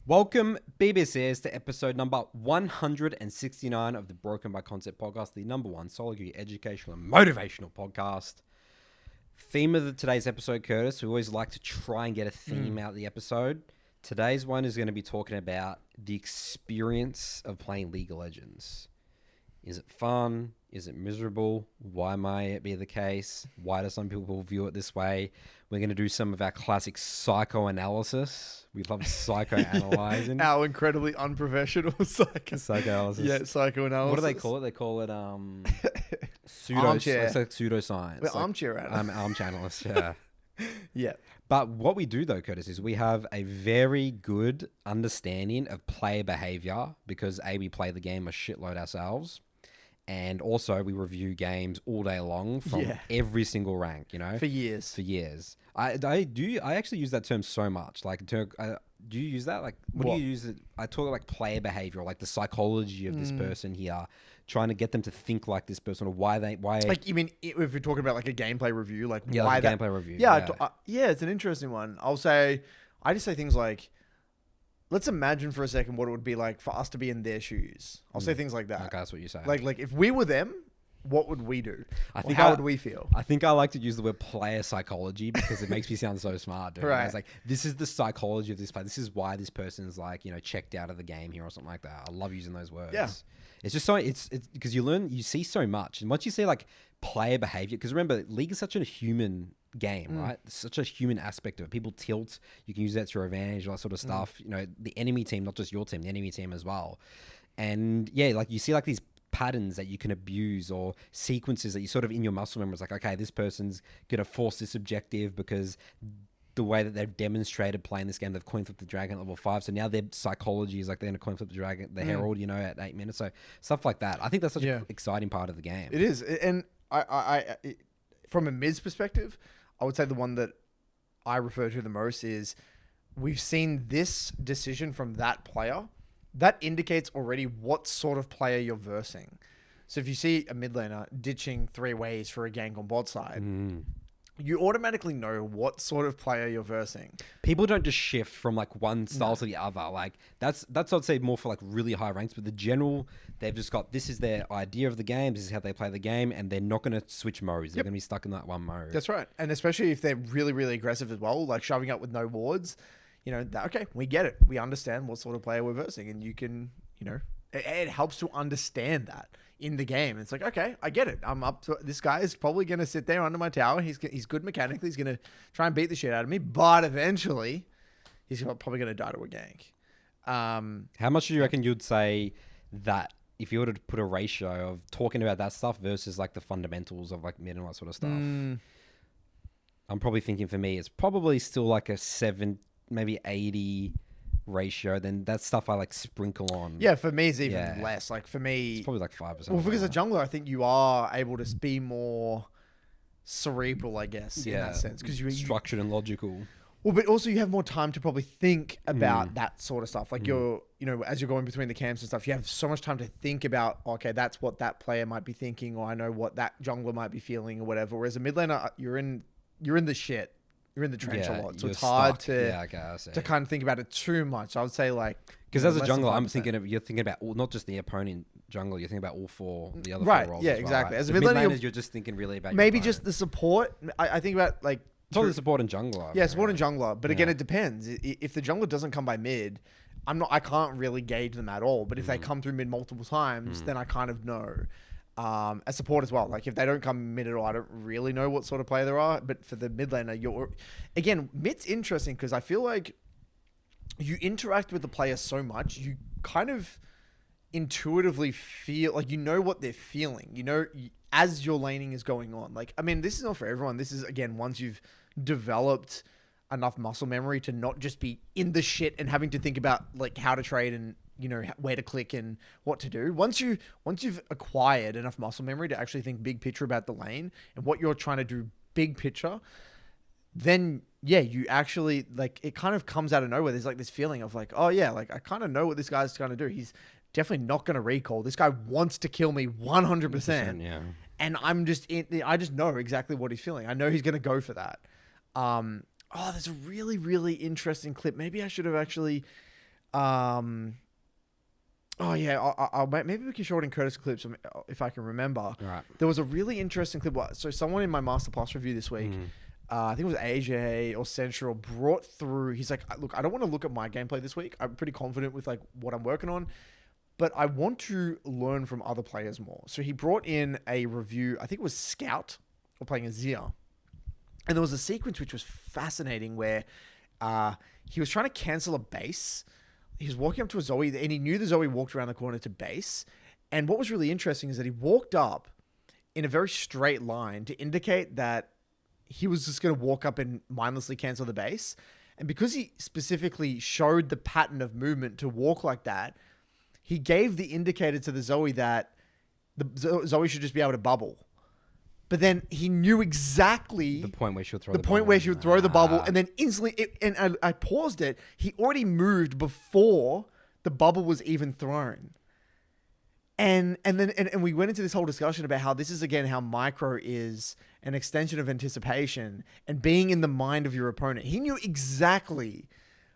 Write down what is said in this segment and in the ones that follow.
Welcome, BBCs, to episode number 169 of the Broken by Concept podcast, the number one SoloQ educational and motivational podcast. Theme of today's episode, Curtis, we always like to try and get a theme out of the episode. Today's one is going to be talking about the experience of playing League of Legends. Is it fun? Is it miserable? Why might it be the case? Why do some people view it this way? We're going to do some of our classic psychoanalysis. We love psychoanalyzing. Our incredibly unprofessional Psychoanalysis. Yeah, psychoanalysis. What do they call it? They call it Armchair. It's like pseudoscience. We're armchair analysts. Armchair analysts, yeah. Yeah. But what we do, though, Curtis, is we have a very good understanding of player behavior because, A, we play the game a shitload ourselves. And also, we review games all day long from every single rank, you know? For years. For years. I actually use that term so much. Like, do you use that? Like, what do you use it? I talk like player behavior, like the psychology of this person here, trying to get them to think like this person, or why. Like, you mean if we're talking about like a gameplay review, like why like a that gameplay review. Yeah, it's an interesting one. I just say things like, let's imagine for a second what it would be like for us to be in their shoes. I'll say things like that. Okay, that's what you say. Like if we were them, what would we do? How would we feel? I think I like to use the word player psychology because it makes me sound so smart. Dude. Right. It's like, this is the psychology of this player. This is why this person is like, checked out of the game here or something like that. I love using those words. Yeah. It's just so, it's because you see so much. And once you see like player behavior, because remember, League is such a human game, right? It's such a human aspect of it. People tilt. You can use that to your advantage, all that sort of stuff. The enemy team, not just your team, the enemy team as well. And yeah, like you see like these patterns that you can abuse or sequences that you sort of in your muscle memory. It's like, okay, this person's going to force this objective because the way that they've demonstrated playing this game, they've coin flipped the dragon at level 5. So now their psychology is like they're going to coin flip the dragon, the herald, at 8 minutes. So stuff like that. I think that's such an exciting part of the game. It is. And I from a Miz perspective, I would say the one that I refer to the most is we've seen this decision from that player. That indicates already what sort of player you're versing. So if you see a mid laner ditching 3 ways for a gank on bot side, you automatically know what sort of player you're versing. People don't just shift from like one style to the other. Like that's I'd say more for like really high ranks, but the general, they've just got, this is their idea of the game. This is how they play the game, and they're not going to switch modes. They're going to be stuck in that one mode. That's right. And especially if they're really, really aggressive as well, like shoving up with no wards, okay, we get it. We understand what sort of player we're versing, and you can, it helps to understand that in the game. It's like, okay, I get it. I'm up to, this guy is probably going to sit there under my tower. He's good mechanically. He's going to try and beat the shit out of me, but eventually he's probably going to die to a gank. How much do you reckon you'd say that if you were to put a ratio of talking about that stuff versus like the fundamentals of like mid and all that sort of stuff? I'm probably thinking for me, it's probably still like a 7, maybe 80 ratio. Then that stuff I like sprinkle on. Yeah, for me it's even less. Like for me, it's probably like 5%. Well, because a jungler, I think you are able to be more cerebral, I guess, in that sense, because you structured and logical. Well, but also you have more time to probably think about that sort of stuff. Like you're, as you're going between the camps and stuff, you have so much time to think about, okay, that's what that player might be thinking, or I know what that jungler might be feeling, or whatever. Whereas a mid laner, you're in the shit. You're in the trench a lot, so it's hard to kind of think about it too much. I would say because as a jungler, you're thinking about not just the opponent jungler, you're thinking about all the other 4 roles. Yeah, as well, exactly. Right? As a mid laner, you're just thinking really about maybe just the support. I think about like totally support and jungler. Yeah, support and jungler. But again, it depends. If the jungler doesn't come by mid, I can't really gauge them at all. But if they come through mid multiple times, then I kind of know. As support as well. Like if they don't come mid at all, I don't really know what sort of player they are. But for the mid laner, mid's interesting because I feel like you interact with the player so much, you kind of intuitively feel like what they're feeling. As your laning is going on. Like, I mean, this is not for everyone. This is again once you've developed enough muscle memory to not just be in the shit and having to think about like how to trade and where to click and what to do. Once you've acquired enough muscle memory to actually think big picture about the lane and what you're trying to do big picture, then you actually like it kind of comes out of nowhere. There's like this feeling of like, oh yeah, like I kind of know what this guy's trying to do. He's definitely not going to recall. This guy wants to kill me 100%. Yeah. And I just know exactly what he's feeling. I know he's going to go for that. There's a really, really interesting clip. Maybe I should have actually Oh yeah, maybe we can shorten Curtis clips if I can remember. All right. There was a really interesting clip. So someone in my Master Plus review this week, I think it was AJ or Central, brought through. He's like, look, I don't want to look at my gameplay this week. I'm pretty confident with like what I'm working on, but I want to learn from other players more. So he brought in a review. I think it was Scout or playing Azir, and there was a sequence which was fascinating where he was trying to cancel a base. He was walking up to a Zoe, and he knew the Zoe walked around the corner to base. And what was really interesting is that he walked up in a very straight line to indicate that he was just going to walk up and mindlessly cancel the base. And because he specifically showed the pattern of movement to walk like that, he gave the indicator to the Zoe that the Zoe should just be able to bubble. But then he knew exactly the point where she would throw the bubble, and then instantly, I paused it. He already moved before the bubble was even thrown, and we went into this whole discussion about how this is again how micro is an extension of anticipation and being in the mind of your opponent. He knew exactly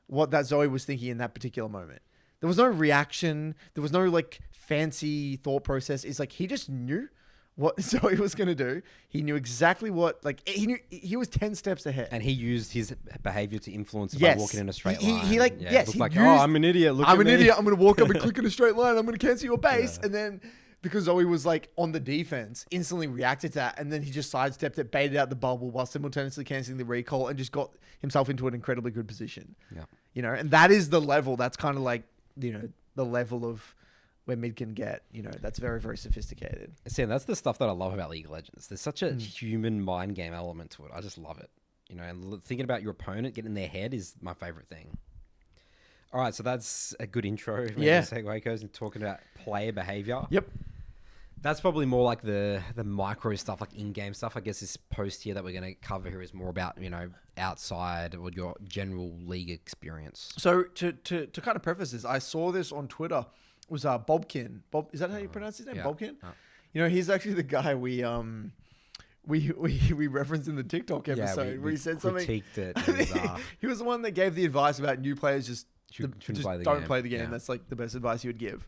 what that Zoe was thinking in that particular moment. There was no reaction. There was no like fancy thought process. It's like he just knew what Zoe was going to do. He knew exactly what, like, he was 10 steps ahead. And he used his behavior to influence it by walking in a straight line. He like, yeah, yes, he like, used, I'm an idiot. I'm an idiot. I'm going to walk up and click in a straight line. I'm going to cancel your base. Yeah. And then because Zoe was like on the defense, instantly reacted to that. And then he just sidestepped it, baited out the bubble while simultaneously canceling the recall and just got himself into an incredibly good position. Yeah. You know, and that is the level. That's kind of like, you know, the level of where mid can get, you know, that's very, very sophisticated. See, that's the stuff that I love about League of Legends. There's such a human mind game element to it. I just love it. You know, and thinking about your opponent, getting in their head is my favorite thing. All right, so that's a good intro. Yeah. Segue goes and talking about player behavior. Yep. That's probably more like the micro stuff, like in-game stuff. I guess this post here that we're going to cover here is more about, you know, outside or your general league experience. So to kind of preface this, I saw this on Twitter. It was Bobkin. Bob, is that how you pronounce his name? Yeah. Bobkin? You know, he's actually the guy we referenced in the TikTok episode where he said something. Critiqued it. He was the one that gave the advice about new players just don't play the game. Yeah. That's like the best advice he would give.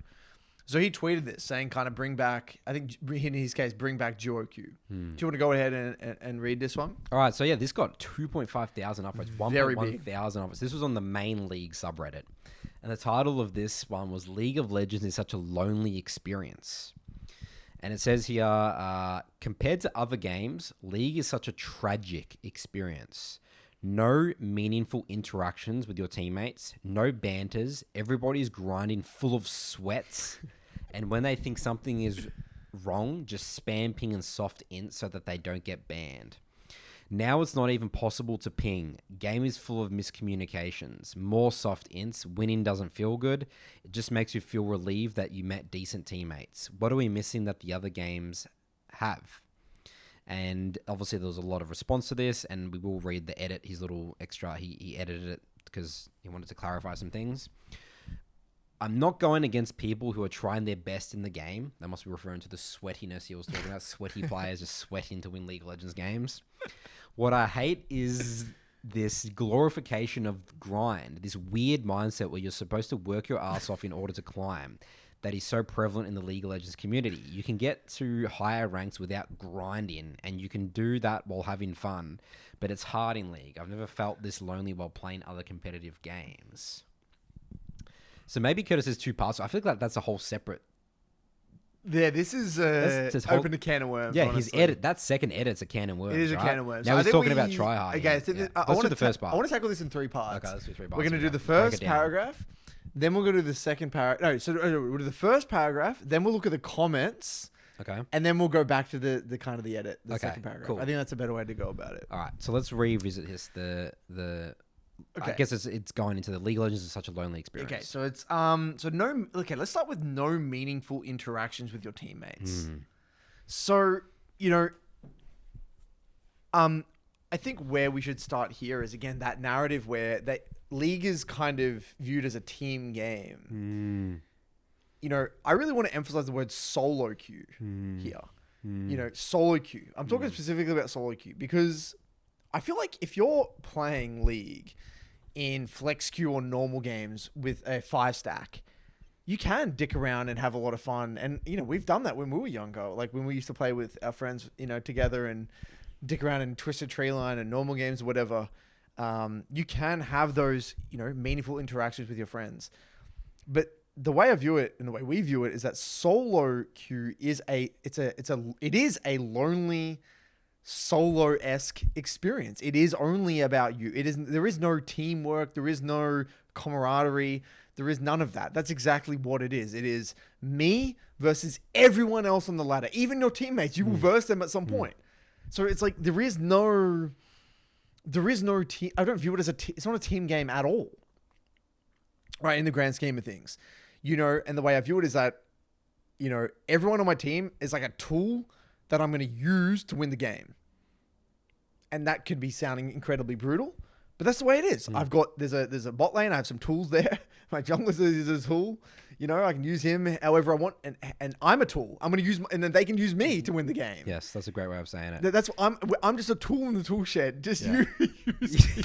So he tweeted this saying kind of bring back, I think in his case, bring back SoloQ. Do you want to go ahead and read this one? All right. So yeah, this got 2.5 thousand upvotes, 1.1 thousand upvotes. This was on the main league subreddit. And the title of this one was League of Legends is such a lonely experience. And it says here, compared to other games, League is such a tragic experience. No meaningful interactions with your teammates, no banters, everybody's grinding full of sweats. And when they think something is wrong, just spam ping and soft int so that they don't get banned. Now it's not even possible to ping. Game is full of miscommunications. More soft ints. Winning doesn't feel good. It just makes you feel relieved that you met decent teammates. What are we missing that the other games have? And obviously there was a lot of response to this, and we will read the edit, his little extra. He edited it because he wanted to clarify some things. I'm not going against people who are trying their best in the game. That must be referring to the sweatiness he was talking about. Sweaty players just sweating to win League of Legends games. What I hate is this glorification of grind, this weird mindset where you're supposed to work your ass off in order to climb, that is so prevalent in the League of Legends community. You can get to higher ranks without grinding, and you can do that while having fun, but it's hard in League. I've never felt this lonely while playing other competitive games. So maybe Curtis is two parts. I feel like that's a whole separate. Yeah, this is open a can of worms. Yeah, honestly. his edit, that second edit's a can of worms. It is a right? can of worms. Now he's talking about tryhard. Okay, so let's do the first part. I want to tackle this in 3 parts. Okay, let's do 3 parts. We're going to do the first paragraph, then we're going to do the second paragraph. No, so we'll do the first paragraph, then we'll look at the comments. Okay. And then we'll go back to the kind of the edit, the second paragraph. Cool. I think that's a better way to go about it. All right, so let's revisit this. Okay. I guess it's going into the League of Legends is such a lonely experience. Okay, so it's let's start with no meaningful interactions with your teammates. So, you know, I think where we should start here is again that narrative where that League is kind of viewed as a team game. You know, I really want to emphasize the word SoloQ here. You know, SoloQ. I'm talking specifically about SoloQ because I feel like if you're playing League, in flex queue or normal games with a 5-stack, you can dick around and have a lot of fun. And, you know, we've done that when we were younger. Like when we used to play with our friends, you know, together and dick around in Twisted Tree Line and normal games or whatever. You can have those, you know, meaningful interactions with your friends. But the way I view it and the way we view it is that solo queue is it is a lonely, solo-esque experience. It is only about you. There is no teamwork. There is no camaraderie. There is none of that. That's exactly what it is. It is me versus everyone else on the ladder. Even your teammates, you will verse them at some point. So it's like there is no team. I don't view it as it's not a team game at all. Right, in the grand scheme of things. You know, and the way I view it is that, you know, everyone on my team is like a tool that I'm going to use to win the game. And that could be sounding incredibly brutal, but that's the way it is. There's a bot lane. I have some tools there. My jungler is a tool. You know, I can use him however I want, and I'm a tool. I'm going to use, and then they can use me to win the game. Yes, that's a great way of saying it. That's what I'm just a tool in the tool shed. Just you.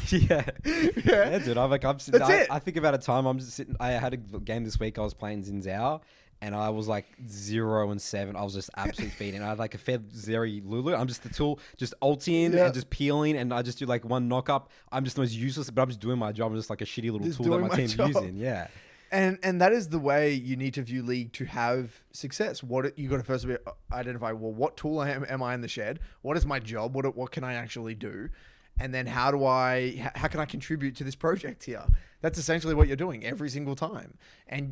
Yeah, dude. I'm sitting. That's it. I think about a time I'm just sitting. I had a game this week. I was playing Xin Zhao, and I was like 0-7. I was just absolutely feeding. I had like a Fed Zeri Lulu. I'm just the tool, just ulting and just peeling, and I just do like one knock up. I'm just the most useless, but I'm just doing my job. I'm just like a shitty little Just tool that doing my my team's job. using. Yeah. And that is the way you need to view League to have success. You got to first identify, well, what tool am I in the shed? What is my job? What can I actually do? And then how can I contribute to this project here? That's essentially what you're doing every single time.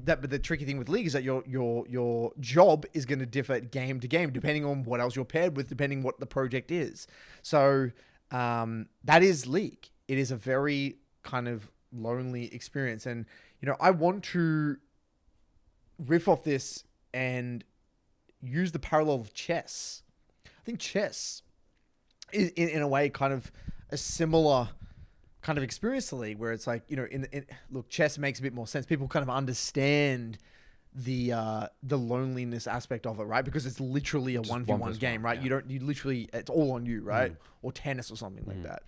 But the tricky thing with League is that your job is going to differ game to game, depending on what else you're paired with, depending what the project is. So that is League. It is a very kind of lonely experience. And, you know, I want to riff off this and use the parallel of chess. I think chess is in a way kind of a similar kind of experience to League, where it's like, you know, look, chess makes a bit more sense. People kind of understand the loneliness aspect of it, right? Because it's literally a 1v1 game, right? Yeah. It's all on you, right? Or tennis or something like that.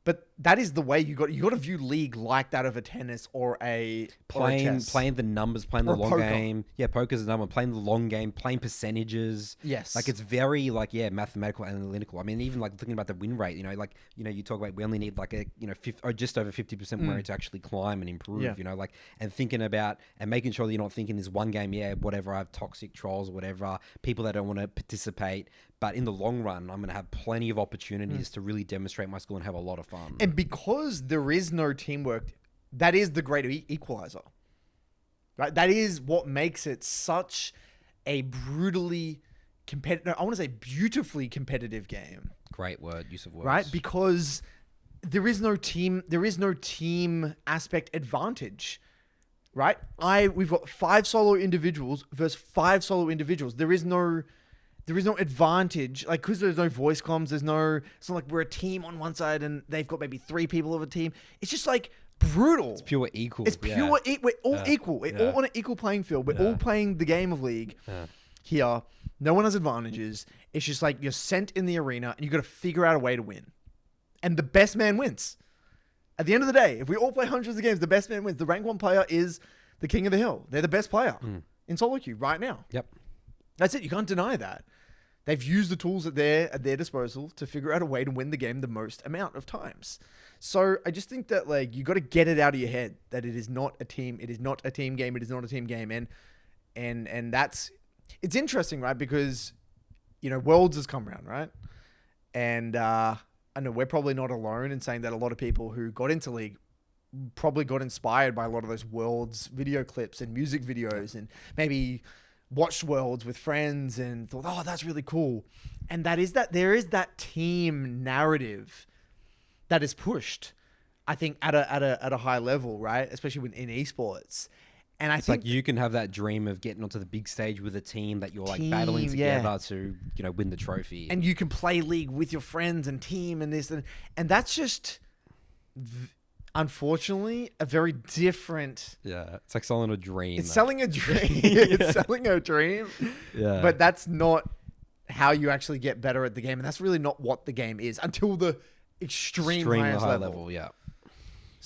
But that is the way you got to view League like that of a tennis or a playing the numbers, playing the long poker. game. Yeah, poker's the number. Playing the long game, playing percentages. Yes, like it's very mathematical, analytical. I mean, even like thinking about the win rate. You talk about we only need like just over 50% win rate to actually climb and improve. Yeah. You know, like and thinking about and making sure that you're not thinking this one game. Yeah, whatever. I have toxic trolls or whatever. People that don't want to participate. But in the long run, I'm going to have plenty of opportunities to really demonstrate my skill and have a lot of fun. And because there is no teamwork, that is the great equalizer, right? That is what makes it such a brutally competitive, I want to say beautifully competitive game. Great use of words. Right? Because there is no team aspect advantage, right? We've got 5 solo individuals versus 5 solo individuals. There is no advantage, like, because there's no voice comms, it's not like we're a team on one side and they've got maybe 3 people of a team. It's just like brutal. It's pure equal. It's pure, we're all equal. We're all on an equal playing field. We're all playing the game of League here. No one has advantages. It's just like you're sent in the arena and you got to figure out a way to win. And the best man wins. At the end of the day, if we all play hundreds of games, the best man wins. The rank 1 player is the king of the hill. They're the best player in SoloQ right now. Yep. That's it. You can't deny that. They've used the tools at their disposal to figure out a way to win the game the most amount of times. So I just think that, like, you got to get it out of your head that it is not a team. It is not a team game. It is not a team game. And that's, it's interesting, right? Because, you know, Worlds has come around, right? And I know we're probably not alone in saying that a lot of people who got into League probably got inspired by a lot of those Worlds video clips and music videos, and maybe watched Worlds with friends and thought, oh, that's really cool. And there is that team narrative that is pushed, I think, at a high level, right? Especially in esports. And I think like you can have that dream of getting onto the big stage with a team that you're like battling together to, you know, win the trophy. And you can play League with your friends and team and this and that's just unfortunately a very different. Yeah, it's like selling a dream. It's selling a dream. It's selling a dream. Yeah. But that's not how you actually get better at the game, and that's really not what the game is until the extreme highest high level. Yeah.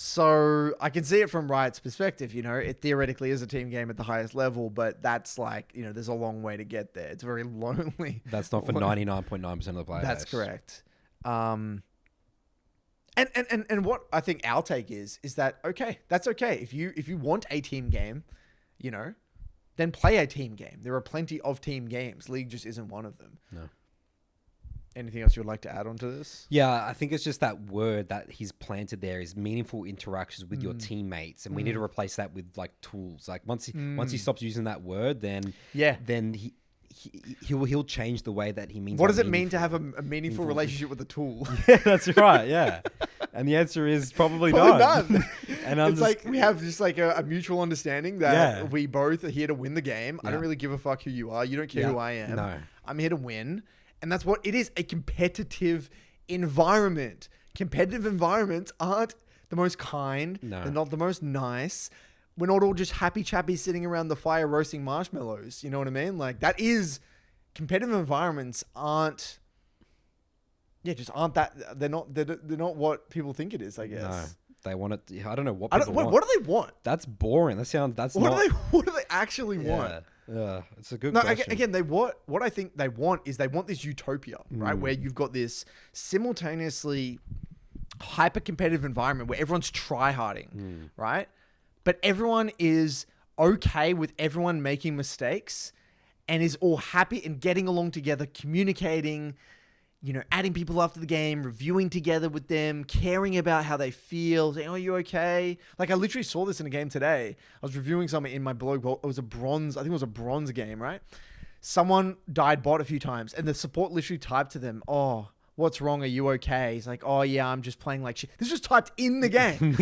So I can see it from Riot's perspective. It theoretically is a team game at the highest level, but that's like, there's a long way to get there. It's very lonely. That's not for 99.9% of the player That's base. correct. And what I think our take is that okay, that's okay. If you want a team game, then play a team game. There are plenty of team games. League just isn't one of them. No. Anything else you would like to add on to this? Yeah, I think it's just that word that he's planted there is meaningful interactions with your teammates, and we need to replace that with like tools. Like once he stops using that word, then he'll change the way that he means. What does it mean to have a meaningful relationship with a tool? Yeah, that's right. Yeah, and the answer is probably none. And it's like we have just like a mutual understanding that we both are here to win the game. I don't really give a fuck who you are. You don't care who I am. No, I'm here to win. And that's what it is, a competitive environment. Competitive environments aren't the most kind. No. They're not the most nice. We're not all just happy chappy sitting around the fire roasting marshmallows. You know what I mean? Like that is, competitive environments aren't that, they're not what people think it is, I guess. No. They want it. I don't know what people want. What do they want? That's boring. What do they actually want? Yeah, it's a good question. Again, what I think they want is they want this utopia, right? Where you've got this simultaneously hyper competitive environment where everyone's try-harding, right? But everyone is okay with everyone making mistakes and is all happy and getting along together, communicating, adding people after the game, reviewing together with them, caring about how they feel, saying, "Oh, you okay?" Like I literally saw this in a game today. I was reviewing something in my blog. It was a bronze. I think it was a bronze game, right? Someone died bot a few times, and the support literally typed to them, "Oh, what's wrong? Are you okay?" He's like, "Oh yeah, I'm just playing like shit." This was typed in the game.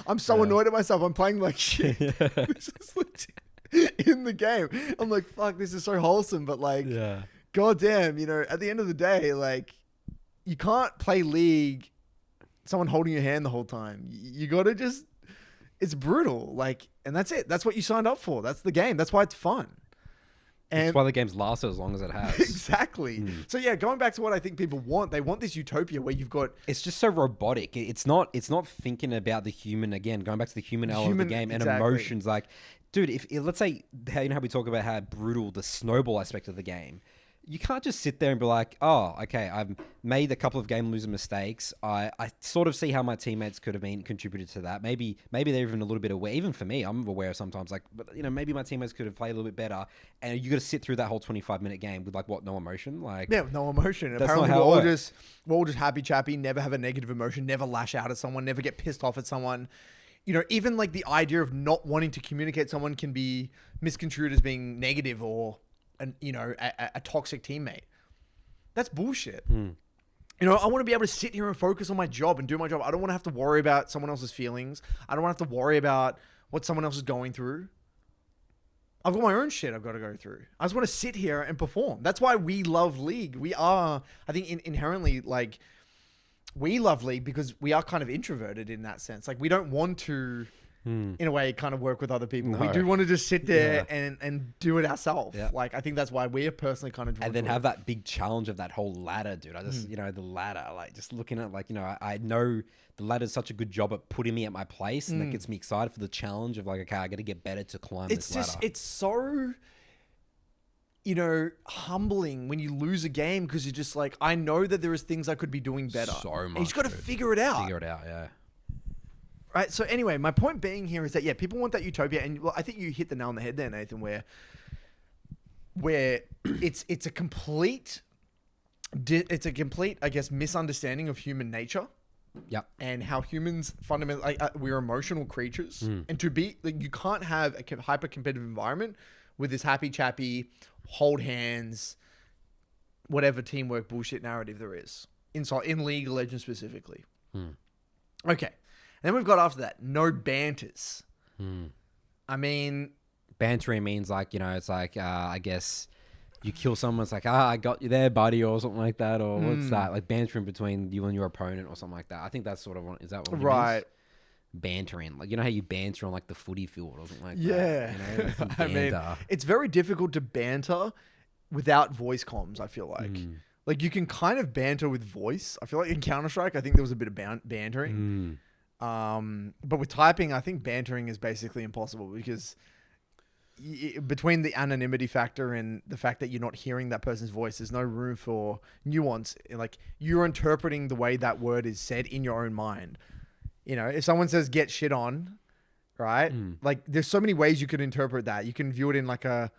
I'm so annoyed at myself. I'm playing like shit. This is legit in the game. I'm like, fuck, this is so wholesome, but like. Yeah. God damn, at the end of the day, like, you can't play League, someone holding your hand the whole time. You got to just, it's brutal. Like, and that's it. That's what you signed up for. That's the game. That's why it's fun. And that's why the game's lasted as long as it has. Exactly. So yeah, going back to what I think people want, they want this utopia where you've got... It's just so robotic. It's not thinking about the human, again, going back to the human element of the game and emotions. Like, dude, if let's say, how we talk about how brutal the snowball aspect of the game, you can't just sit there and be like, oh, okay, I've made a couple of game-losing mistakes. I sort of see how my teammates could have been contributed to that. Maybe they're even a little bit aware. Even for me, I'm aware sometimes, like, but maybe my teammates could have played a little bit better. And you got to sit through that whole 25-minute game with like what, no emotion, like with no emotion. That's Apparently, not how we're all just happy chappy, never have a negative emotion, never lash out at someone, never get pissed off at someone. Even like the idea of not wanting to communicate someone can be misconstrued as being negative or a toxic teammate. That's bullshit. I want to be able to sit here and focus on my job and do my job. I don't want to have to worry about someone else's feelings. I don't want to have to worry about what someone else is going through. I've got my own shit I've got to go through. I just want to sit here and perform. That's why we love League. We are, I think, inherently, like, we love League because we are kind of introverted in that sense. Like, we don't want to... in a way, kind of work with other people. No. We do want to just sit there and do it ourselves. Yeah. Like, I think that's why we're personally kind of drawn and then have that big challenge of that whole ladder, dude. I just, the ladder, like just looking at like, I know the ladder is such a good job at putting me at my place and that gets me excited for the challenge of like, okay, I got to get better to climb this ladder. It's so, humbling when you lose a game because you're just like, I know that there is things I could be doing better. So much. And you just got to figure it out. Yeah. Right. So anyway, my point being here is that, people want that utopia. And I think you hit the nail on the head there, Nathan, where it's a complete, I guess, misunderstanding of human nature. Yep. And how humans fundamentally, we're emotional creatures. And to be, like, you can't have a hyper competitive environment with this happy chappy, hold hands, whatever teamwork bullshit narrative there is in League of Legends specifically. Okay. Then we've got after that, no banters. I mean... Bantering means like, it's like, I guess you kill someone, it's like, I got you there, buddy, or something like that. Or what's that? Like bantering between you and your opponent or something like that. I think that's sort of, is that what it means? Bantering. Like, how you banter on like the footy field or something like that. I mean, it's very difficult to banter without voice comms, I feel like. Like, you can kind of banter with voice. I feel like in Counter-Strike, I think there was a bit of bantering. But with typing, I think bantering is basically impossible because between the anonymity factor and the fact that you're not hearing that person's voice, there's no room for nuance. Like, you're interpreting the way that word is said in your own mind. You know, if someone says get shit on, right? Like, there's so many ways you could interpret that. You can view it in like an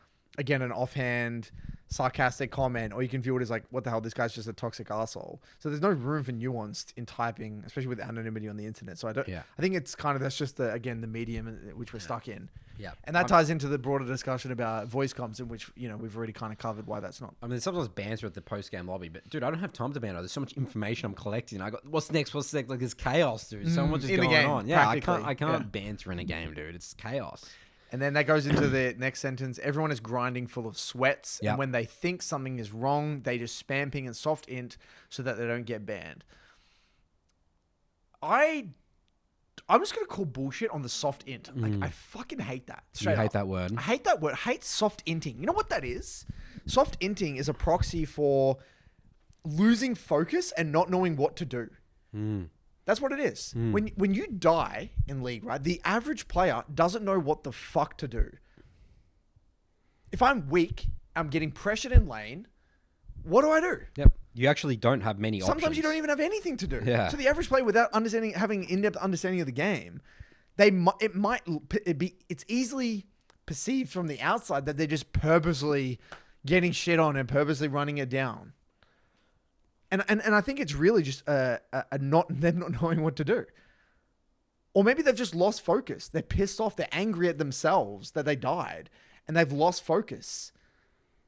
offhand, sarcastic comment, or you can view it as like, what the hell, this guy's just a toxic asshole. So there's no room for nuance in typing, especially with anonymity on the internet. So I think it's kind of, that's just the medium in which we're stuck in. Yeah. And that ties into the broader discussion about voice comms, in which, you know, we've already kind of covered why that's not. I mean, there's sometimes banter at the post-game lobby, but dude, I don't have time to banter. There's so much information I'm collecting. I got what's next? Like, there's chaos, dude. So much is in the going game, on. Yeah, I practically. can't banter in a game, dude. It's chaos. And then that goes into the next sentence. Everyone is grinding full of sweats. Yep. And when they think something is wrong, they just spam ping and soft int so that they don't get banned. I'm just going to call bullshit on the soft int. Like, I fucking hate that. You hate that word. I hate that word. I hate soft inting. You know what that is? Soft inting is a proxy for losing focus and not knowing what to do. That's what it is. When you die in League, right, the average player doesn't know what the fuck to do. If I'm weak, I'm getting pressured in lane, what do I do? Yep. You actually don't have many options. Sometimes you don't even have anything to do. Yeah. So the average player, without having in-depth understanding of the game, it's easily perceived from the outside that they're just purposely getting shit on and purposely running it down. And I think it's really just them not knowing what to do. Or maybe they've just lost focus. They're pissed off. They're angry at themselves that they died and they've lost focus.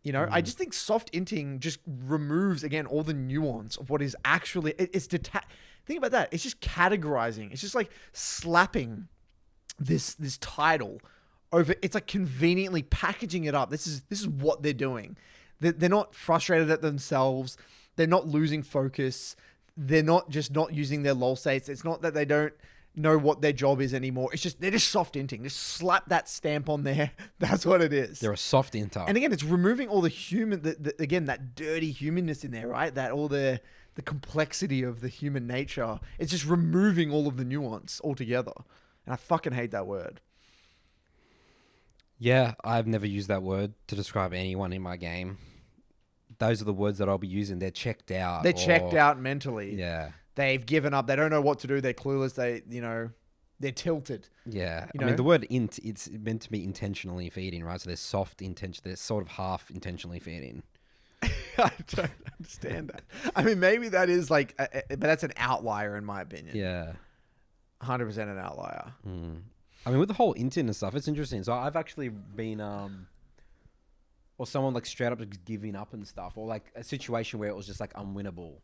You know, I just think soft inting just removes, again, all the nuance of what is actually, think about that. It's just categorizing. It's just like slapping this title over. It's like conveniently packaging it up. This is what they're doing. They're not frustrated at themselves. They're not losing focus. They're not using their lol states. It's not that they don't know what their job is anymore. It's just, they're just soft inting. Just slap that stamp on there. That's what it is. They're a soft inter. And again, it's removing all the human, again, that dirty humanness in there, right? That all the complexity of the human nature. It's just removing all of the nuance altogether. And I fucking hate that word. Yeah, I've never used that word to describe anyone in my game. Those are the words that I'll be using. They're checked out. They're checked out mentally. Yeah. They've given up. They don't know what to do. They're clueless. They're tilted. Yeah. You I mean, know? the word int, it's meant to be intentionally feeding, right? So they're soft intention. They're sort of half intentionally feeding. I don't understand that. I mean, maybe that is like, but that's an outlier in my opinion. Yeah. 100% an outlier. I mean, with the whole inting and stuff, it's interesting. So I've actually been, or someone like straight up just giving up and stuff, or like a situation where it was just like unwinnable.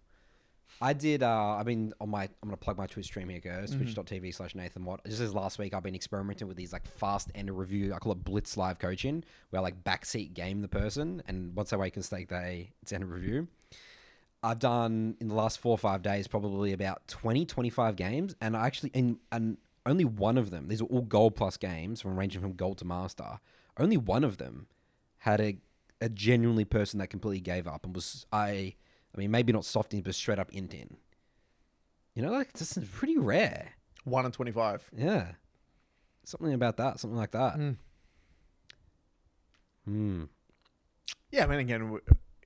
I'm going to plug my Twitch stream here, guys. Twitch.tv/NathanWatt. Just as last week, I've been experimenting with these like fast end of review. I call it Blitz live coaching, where I like backseat game the person. And once I wake and stake day, it's end of review. I've done in the last 4 or 5 days, probably about 20, 25 games. And I actually, and only one of them, these are all gold plus games ranging from gold to master. Only one of them had a genuinely person that completely gave up and was, I mean, maybe not softing, but straight up inting. You know, like, this is pretty rare. 1 in 25. Yeah. Something about that. Something like that. Yeah, I mean, again,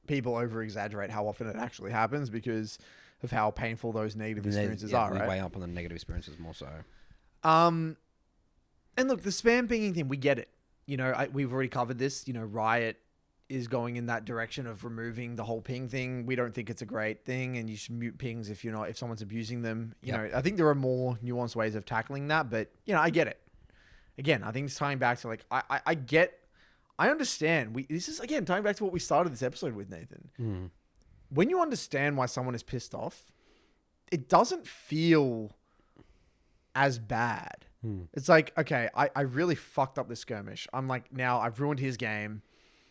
people over-exaggerate how often it actually happens because of how painful those negative experiences are, right? Way up on the negative experiences more so. And look, the spam pinging thing, we get it. You know, we've already covered this. You know, Riot is going in that direction of removing the whole ping thing. We don't think it's a great thing, and you should mute pings if someone's abusing them. You know, I think there are more nuanced ways of tackling that, but you know, I get it. Again, I think it's tying back to like I understand. This is again tying back to what we started this episode with, Nathan. When you understand why someone is pissed off, it doesn't feel as bad. It's like, okay, I really fucked up this skirmish. I'm like, now I've ruined his game.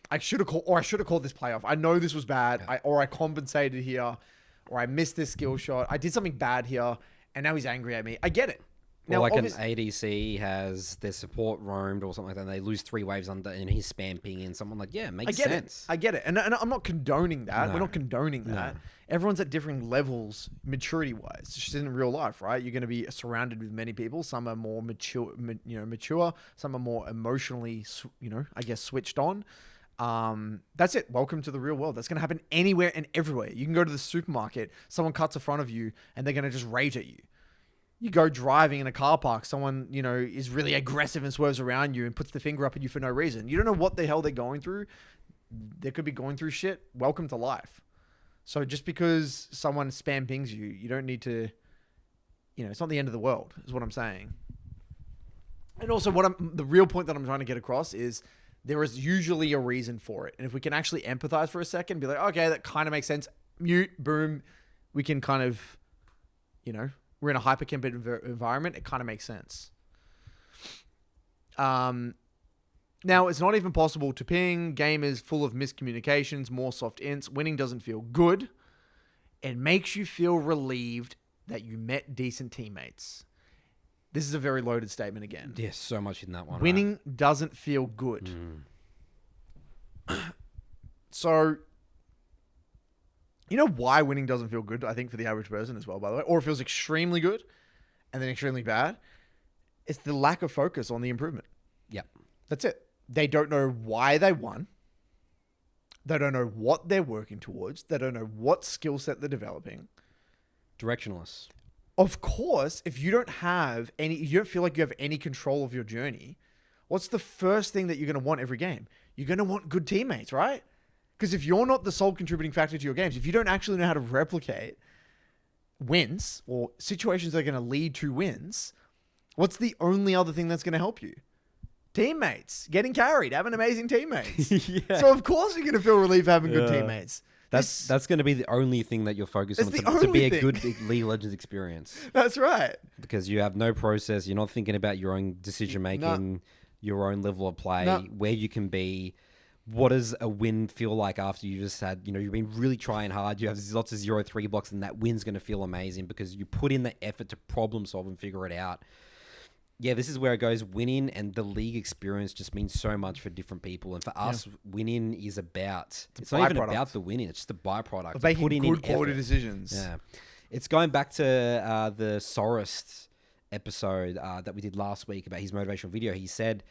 I should have called this playoff. I know this was bad. I compensated here, or I missed this skill shot. I did something bad here, and now he's angry at me. I get it. Or like an ADC has their support roamed or something like that, and they lose 3 waves under, and he's spam pinging someone. Like, yeah, it makes sense. I get it. And I'm not condoning that. No. We're not condoning that. No. Everyone's at different levels, maturity-wise. It's just in real life, right? You're going to be surrounded with many people. Some are more mature. Some are more emotionally, I guess, switched on. That's it. Welcome to the real world. That's going to happen anywhere and everywhere. You can go to the supermarket, someone cuts in front of you, and they're going to just rage at you. You go driving in a car park, someone, is really aggressive and swerves around you and puts the finger up at you for no reason. You don't know what the hell they're going through. They could be going through shit. Welcome to life. So just because someone spam pings you, you don't need to, it's not the end of the world, is what I'm saying. And also the real point that I'm trying to get across is there is usually a reason for it. And if we can actually empathize for a second, be like, okay, that kind of makes sense. Mute, boom. We can kind of, we're in a hyper-competitive environment. It kind of makes sense. Now, it's not even possible to ping. Game is full of miscommunications, more soft ints. Winning doesn't feel good. It makes you feel relieved that you met decent teammates. This is a very loaded statement again. Yes, so much in that one. Winning doesn't feel good. So, you know why winning doesn't feel good, I think, for the average person as well, by the way? Or it feels extremely good and then extremely bad. It's the lack of focus on the improvement. Yep. That's it. They don't know why they won. They don't know what they're working towards. They don't know what skill set they're developing. Directionless. Of course, if you don't feel like you have any control of your journey, what's the first thing that you're going to want every game? You're going to want good teammates, right? Because if you're not the sole contributing factor to your games, if you don't actually know how to replicate wins or situations that are going to lead to wins, what's the only other thing that's going to help you? Teammates. Getting carried. Having amazing teammates. Yeah. So of course you're going to feel relief having good teammates. That's going to be the only thing that you're focused on to be a good League of Legends experience. That's right. Because you have no process. You're not thinking about your own decision making, your own level of play, where you can be. What does a win feel like after you just had, you've been really trying hard. You have lots of 0-3 blocks, and that win's going to feel amazing because you put in the effort to problem solve and figure it out. Yeah, this is where it goes. Winning and the league experience just means so much for different people. And for us, winning is about... It's not even about the winning. It's just a byproduct of making good quality decisions. Yeah. It's going back to the Sorest episode that we did last week about his motivational video. He said,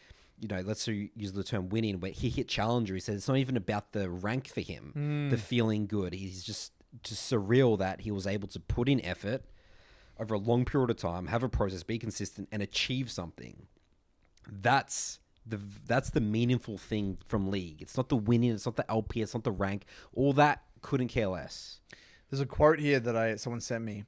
let's use the term winning, where he hit Challenger. He said it's not even about the rank for him, the feeling good. He's just surreal that he was able to put in effort over a long period of time, have a process, be consistent, and achieve something. That's the meaningful thing from League. It's not the winning, it's not the LP, it's not the rank. All that couldn't care less. There's a quote here that someone sent me.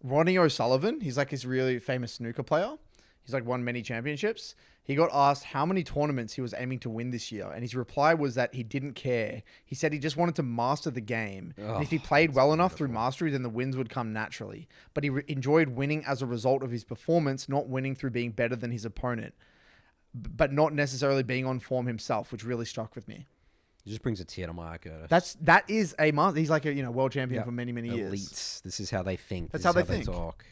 Ronnie O'Sullivan, he's like this really famous snooker player. He's like won many championships. He got asked how many tournaments he was aiming to win this year, and his reply was that he didn't care. He said he just wanted to master the game. And if he played well enough through mastery, then the wins would come naturally. But he enjoyed winning as a result of his performance, not winning through being better than his opponent, but not necessarily being on form himself, which really struck with me. It just brings a tear to my eye, Curtis. That is a master. He's like a world champion for many, many years. Elites. This is how they think. That's how they think. Talk.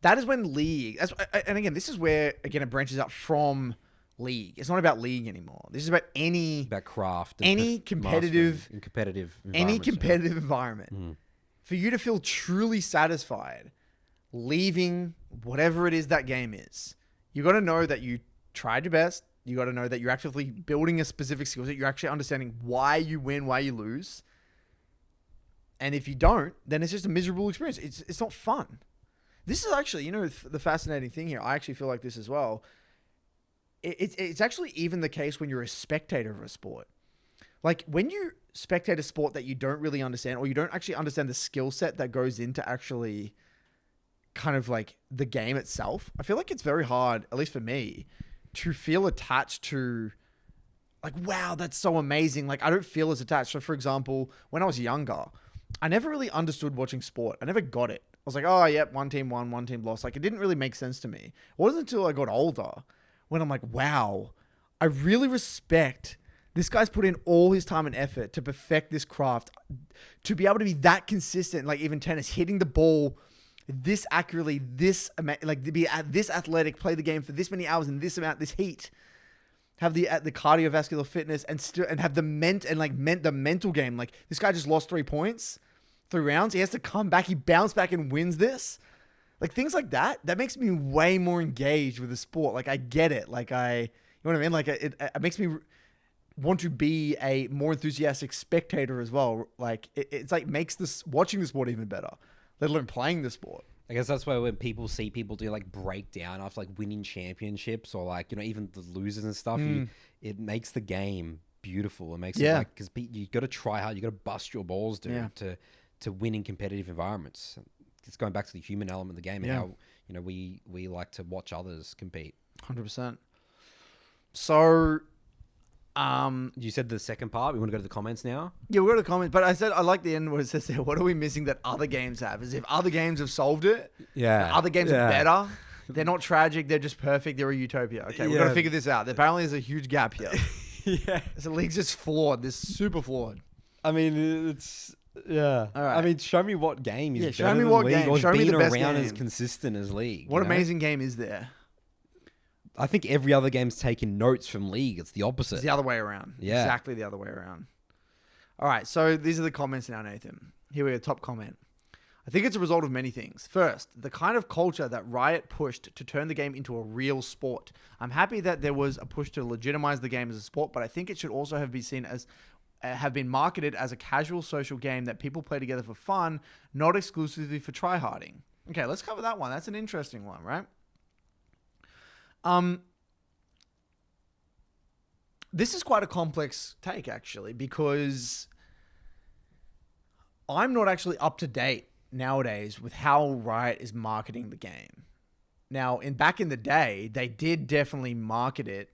That is when League... And again, this is where, again, it branches out from League. It's not about League anymore. This is about About craft. Any competitive environment. For you to feel truly satisfied leaving whatever it is that game is, you got to know that you tried your best. You got to know that you're actively building a specific skill set. You're actually understanding why you win, why you lose. And if you don't, then it's just a miserable experience. It's not fun. This is actually, the fascinating thing here. I actually feel like this as well. It's actually even the case when you're a spectator of a sport. Like when you spectate a sport that you don't really understand, or you don't actually understand the skill set that goes into actually kind of like the game itself, I feel like it's very hard, at least for me, to feel attached to like, wow, that's so amazing. Like I don't feel as attached. So for example, when I was younger, I never really understood watching sport. I never got it. I was like, oh, yep, one team won, one team lost. Like, it didn't really make sense to me. It wasn't until I got older when I'm like, wow, I really respect this guy's put in all his time and effort to perfect this craft, to be able to be that consistent, like even tennis, hitting the ball this accurately, like to be this athletic, play the game for this many hours in this amount, this heat, have the cardiovascular fitness, and have the the mental game. Like this guy just lost 3 points, 3 rounds. He has to come back. He bounced back and wins this. Like things like that. That makes me way more engaged with the sport. Like I get it. Like you know what I mean? Like it makes me want to be a more enthusiastic spectator as well. Like it's like makes this watching the sport even better, let alone playing the sport. I guess that's why when people see people do like breakdown after like winning championships or like, you know, even the losers and stuff, it makes the game beautiful. It makes it like, because you got to try hard, you got to bust your balls, dude, to win in competitive environments. It's going back to the human element of the game and how, you know, we like to watch others compete. 100%. So, you said the second part. We want to go to the comments now. Yeah, we'll go to the comments. But I said I like the end where it says there, what are we missing that other games have? As if other games have solved it. Yeah. Other games are better. They're not tragic. They're just perfect. They're a utopia. Okay, we've got to figure this out. Apparently, there's a huge gap here. The league's just flawed. This is super flawed. I mean, it's... Yeah. All right. I mean, show me what game is better show me than what League game. or Show me being the best around game. as consistent as League. What you know? amazing game is there? I think every other game's taking notes from League. It's the opposite. It's the other way around. Yeah. Exactly the other way around. All right, so these are the comments now, Nathan. Here we go, top comment. I think it's a result of many things. First, the kind of culture that Riot pushed to turn the game into a real sport. I'm happy that there was a push to legitimize the game as a sport, but I think it should also have been seen as have been marketed as a casual social game that people play together for fun, not exclusively for tryharding. Okay, let's cover that one. That's an interesting one, right? This is quite a complex take, actually, because I'm not actually up to date nowadays with how Riot is marketing the game. Now, back in the day, they did definitely market it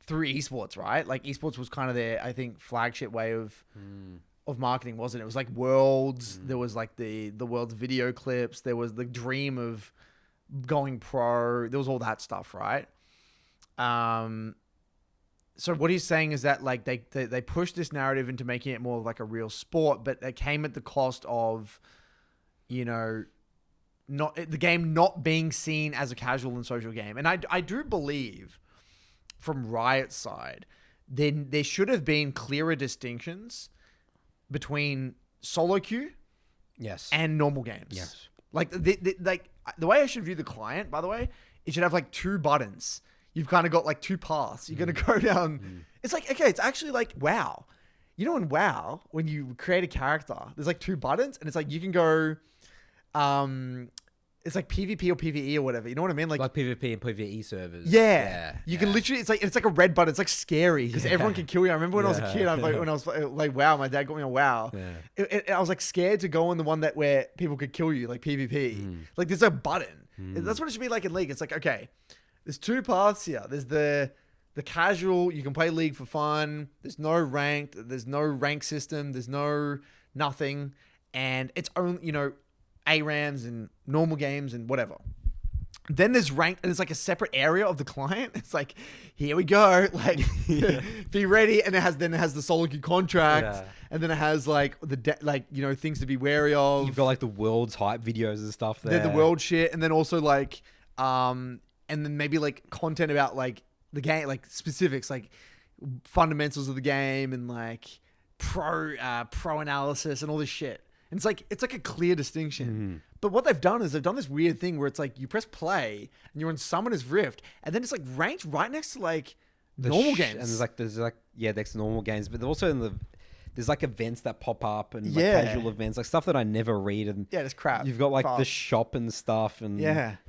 through esports, right? Like esports was kind of their, I think, flagship way of marketing, wasn't it? It was like Worlds. There was like the Worlds video clips. There was the dream of going pro. There was all that stuff, right? So what he's saying is that like they pushed this narrative into making it more of like a real sport, but it came at the cost of, you know, the game not being seen as a casual and social game. And I do believe from Riot's side, then there should have been clearer distinctions between SoloQ and normal games. Yes. Like the way I should view the client, by the way, it should have like 2 buttons. You've kind of got like 2 paths. You're going to go down. It's like, okay, it's actually like WoW. You know, in WoW, when you create a character, there's like 2 buttons and it's like you can go, it's like PvP or PvE or whatever. You know what I mean? Like PvP and PvE servers. Yeah. You can literally, it's like a red button. It's like scary because everyone can kill you. I remember when I was a kid, when I was like, WoW, my dad got me on WoW. Yeah. I was like scared to go on the one where people could kill you, like PvP. Like there's a button. That's what it should be like in League. It's like, okay, there's 2 paths here. There's the casual, you can play League for fun. There's no ranked. There's no rank system. There's no nothing. And it's only, you know, ARAMs and normal games and whatever. Then there's ranked, and it's like a separate area of the client. It's like, here we go, like, be ready. And it has the SoloQ contract, and then it has like you know, things to be wary of. You've got like the world's hype videos and stuff there. The world shit, and then also like, and then maybe like content about like the game, like specifics, like fundamentals of the game, and like pro analysis and all this shit. And it's like a clear distinction. But what they've done is they've done this weird thing where it's like you press play and you're in Summoner's Rift, and then it's like ranked right next to like normal games. And there's like next to normal games, but also there's like events that pop up and like casual events, like stuff that I never read. And it's crap. You've got like the shop and stuff, and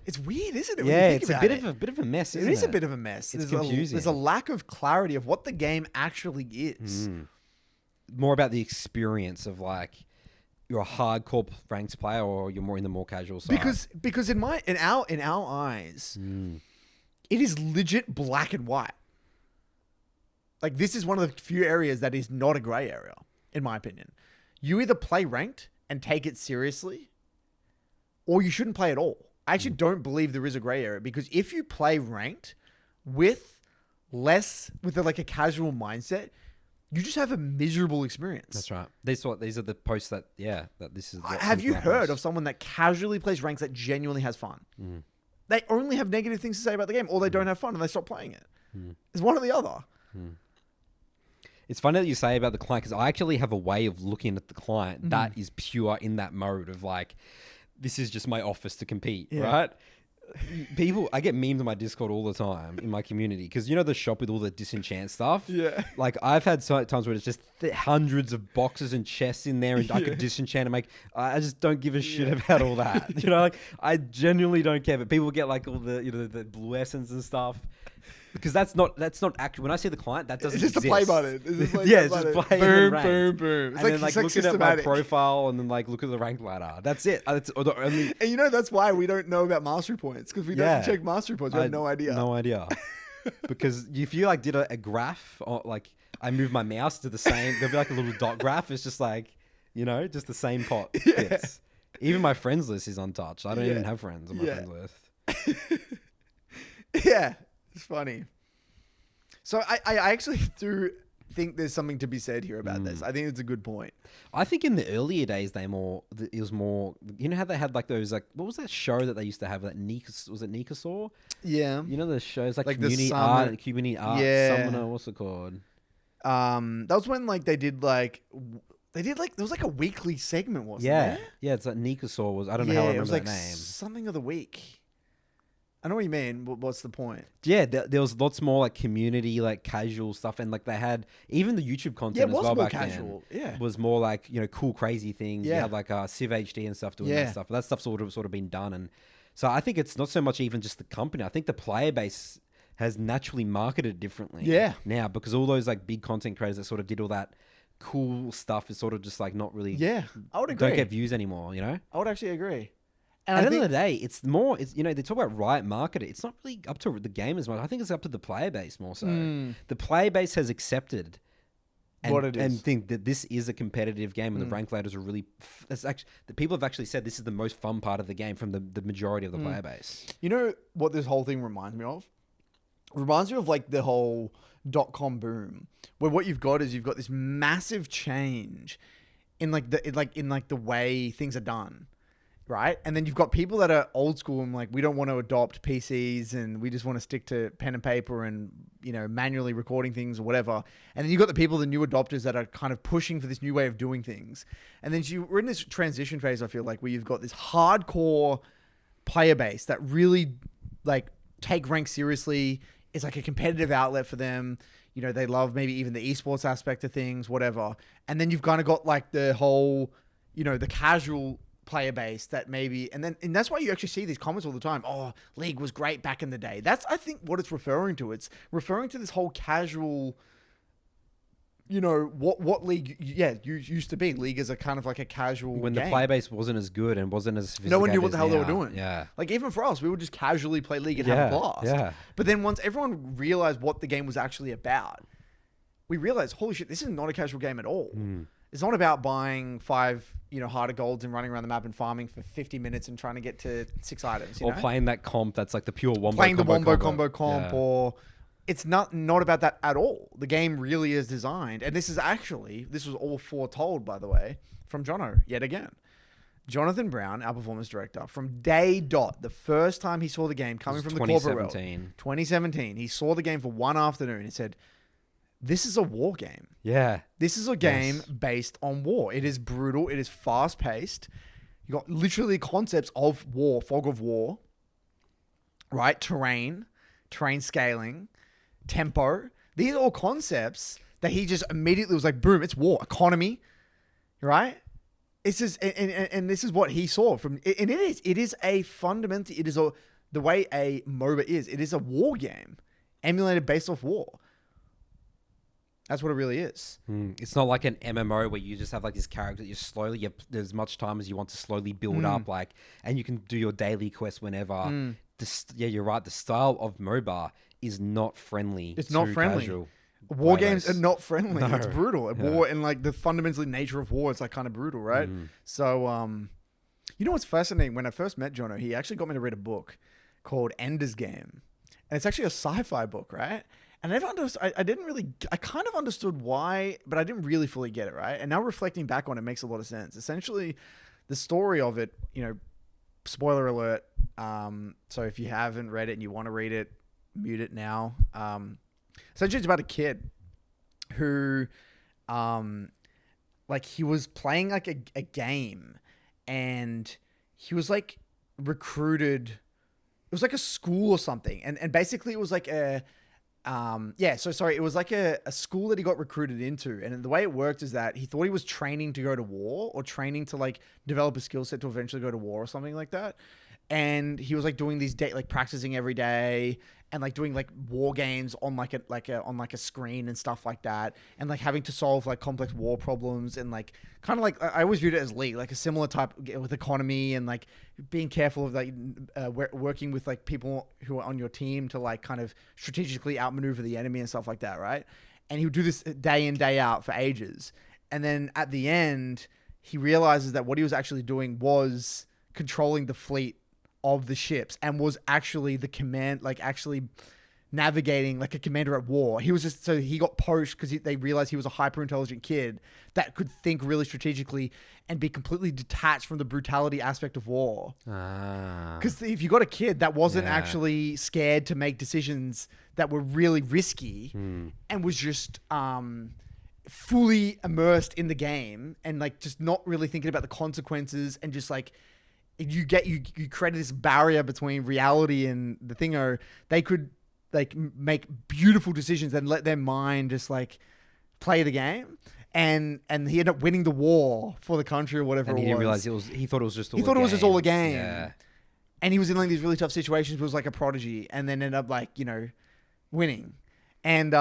it's weird, isn't it? Yeah, it's a bit of a mess. Isn't it is a bit of a mess. It's confusing. There's a lack of clarity of what the game actually is. More about the experience of like, you're a hardcore ranked player or you're more in the more casual side. Because in our eyes, it is legit black and white. Like this is one of the few areas that is not a gray area, in my opinion. You either play ranked and take it seriously, or you shouldn't play at all. I actually don't believe there is a gray area, because if you play ranked with like a casual mindset, you just have a miserable experience. That's right. These are the posts that this is. Have you heard of someone that casually plays ranks that genuinely has fun? They only have negative things to say about the game, or they don't have fun and they stop playing it. It's one or the other. It's funny that you say about the client, because I actually have a way of looking at the client that is pure in that mode of like, this is just my office to compete, right? I get memes on my Discord all the time in my community, because you know the shop with all the disenchant stuff? Yeah. Like I've had times where it's just hundreds of boxes and chests in there and I could disenchant and make, I just don't give a shit about all that. You know, like I genuinely don't care, but people get like all the, you know, the blue essence and stuff. Because that's not actually, when I say the client, that doesn't exist. It's just a play button. It's just like it's just play boom, and boom, boom. And then like looking at my profile and then like look at the rank ladder. That's it. That's the only. And you know, that's why we don't know about mastery points, because we don't check mastery points. We have no idea. No idea. Because if you like did a graph, or like I move my mouse to the same, there'll be like a little dot graph. It's just like, you know, just the same pot bits. Even my friends list is untouched. I don't even have friends on my friends list. Yeah. It's funny. So I actually do think there's something to be said here about this. I think it's a good point. I think in the earlier days, it was more, you know how they had like those, like, what was that show that they used to have? That was it Nikasaur? Yeah. You know the shows like community art, Summoner, what's it called? That was when like there was like a weekly segment, wasn't there? Yeah, it's like Nikasaur was, I don't know how I remember that name. Something of the week. I know what you mean. What's the point? Yeah, there was lots more like community, like casual stuff, and like they had even the YouTube content as well back then. Yeah, was more like, you know, cool, crazy things. Yeah, you had like Civ HD and stuff doing that stuff. But that stuff's sort of been done, and so I think it's not so much even just the company. I think the player base has naturally marketed differently. Yeah, now because all those like big content creators that sort of did all that cool stuff is sort of just like not really. Yeah, I would agree. Don't get views anymore. You know, I would actually agree. And at the end of the day, it's you know, they talk about right market. It's not really up to the game as much. I think it's up to the player base more so. The player base has accepted and think that this is a competitive game, and the rank ladders are really. That's actually the people have actually said this is the most fun part of the game from the majority of the player base. You know what this whole thing reminds me of? It reminds me of like the whole .com boom, where what you've got this massive change in the way things are done. Right. And then you've got people that are old school and like, we don't want to adopt PCs and we just want to stick to pen and paper and, you know, manually recording things or whatever. And then you've got the people, the new adopters that are kind of pushing for this new way of doing things. And then we're in this transition phase, I feel like, where you've got this hardcore player base that really like take rank seriously. It's like a competitive outlet for them. You know, they love maybe even the esports aspect of things, whatever. And then you've kind of got like the whole, you know, the casual player base that maybe, and that's why you actually see these comments all the time. Oh, League was great back in the day. That's, I think, what it's referring to. It's referring to this whole casual, you know, what League, used to be. League is a kind of like a casual when game. The player base wasn't as good and wasn't as sophisticated. No one knew what the hell now. they were doing. Yeah. Like even for us, we would just casually play League and have a blast. Yeah. But then once everyone realized what the game was actually about, we realized, holy shit, this is not a casual game at all. It's not about buying 5, you know, harder golds and running around the map and farming for 50 minutes and trying to get to 6 items. Or playing that comp that's like the pure wombo playing combo. Playing the wombo combo comp, or it's not about that at all. The game really is designed, and this was all foretold, by the way, from Jono yet again. Jonathan Brown, our performance director, from day dot, the first time he saw the game coming from the corporate world, 2017, he saw the game for one afternoon and said, this is a war game. Yeah. This is a game based on war. It is brutal. It is fast paced. You got literally concepts of war, fog of war, right? Terrain scaling, tempo. These are all concepts that he just immediately was like, boom, it's war. Economy, right? It's just, and this is what he saw from, and it is a fundamental, the way a MOBA is. It is a war game emulated based off war. That's what it really is. It's not like an MMO where you just have like this character that you there's as much time as you want to slowly build up, like, and you can do your daily quest whenever. You're right. The style of MOBA is not friendly. It's not friendly. Casual war games are not friendly. No. It's brutal. War and like the fundamental nature of war, it's like kind of brutal, right? So, you know what's fascinating? When I first met Jono, he actually got me to read a book called Ender's Game. And it's actually a sci-fi book, right? And I didn't really, I kind of understood why, but I didn't really fully get it, right? And now reflecting back on it makes a lot of sense. Essentially, the story of it, spoiler alert. So if you haven't read it and you want to read it, mute it now. Essentially, it's about a kid who, he was playing like a game, and he was like recruited. It was like a school or something, and basically it was like it was like a school that he got recruited into. And the way it worked is that he thought he was training to go to war, or training to like develop a skill set to eventually go to war or something like that. And he was like doing these practicing every day, and like doing like war games on a screen and stuff like that, and like having to solve like complex war problems, and like kind of like I always viewed it as League, like a similar type with economy, and like being careful of like working with like people who are on your team to like kind of strategically outmaneuver the enemy and stuff like that, right? And he would do this day in, day out for ages, and then at the end he realizes that what he was actually doing was controlling the fleet of the ships, and was actually the command, like actually navigating like a commander at war. He was just, so he got poached because they realized he was a hyper intelligent kid that could think really strategically and be completely detached from the brutality aspect of war. Because if you got a kid that wasn't actually scared to make decisions that were really risky, and was just fully immersed in the game, and like just not really thinking about the consequences, and just like you created this barrier between reality and the thing, or they could like make beautiful decisions and let their mind just like play the game. And he ended up winning the war for the country or whatever. And he didn't realize he thought it was just all a game. Yeah. And he was in like these really tough situations, but was like a prodigy, and then ended up like, winning. And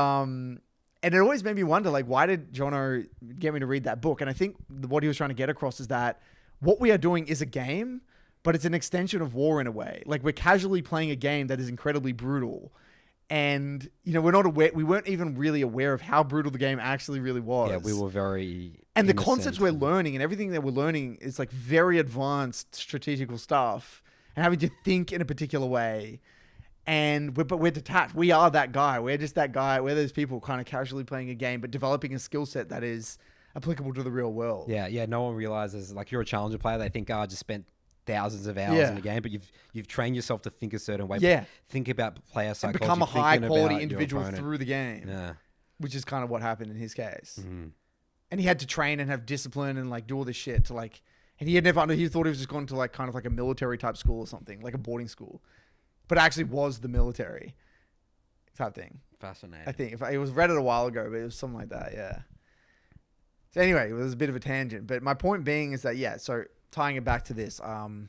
it always made me wonder, like, why did Jono get me to read that book? And I think what he was trying to get across is that what we are doing is a game, but it's an extension of war in a way. Like, we're casually playing a game that is incredibly brutal. And, we're not aware, we weren't even really aware of how brutal the game actually really was. Yeah, we were very... And the concepts we're learning and everything that we're learning is like very advanced strategical stuff, and having to think in a particular way. But we're detached. We are that guy. We're just that guy. We're those people kind of casually playing a game, but developing a skill set that is applicable to the real world. Yeah. No one realizes, like, you're a challenger player. They think, I just spent thousands of hours in a game, but you've trained yourself to think a certain way. Yeah. Think about player psychology. And become a high quality individual through the game. Yeah. Which is kind of what happened in his case. Mm-hmm. And he had to train and have discipline and like do all this shit to like, and he thought he was just going to like kind of like a military type school or something, like a boarding school, but it actually was the military type thing. Fascinating. I think it was read it a while ago, but it was something like that. Yeah. So anyway, it was a bit of a tangent, but my point being is that, so tying it back to this, we're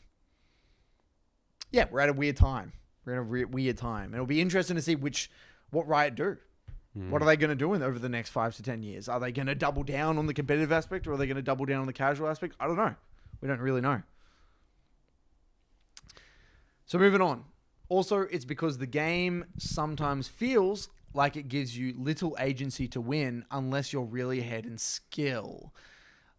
at a weird time. We're in a weird time. And it'll be interesting to see what Riot do. What are they going to do over the next 5 to 10 years? Are they going to double down on the competitive aspect, or are they going to double down on the casual aspect? I don't know. We don't really know. So moving on. Also, it's because the game sometimes feels like it gives you little agency to win unless you're really ahead in skill.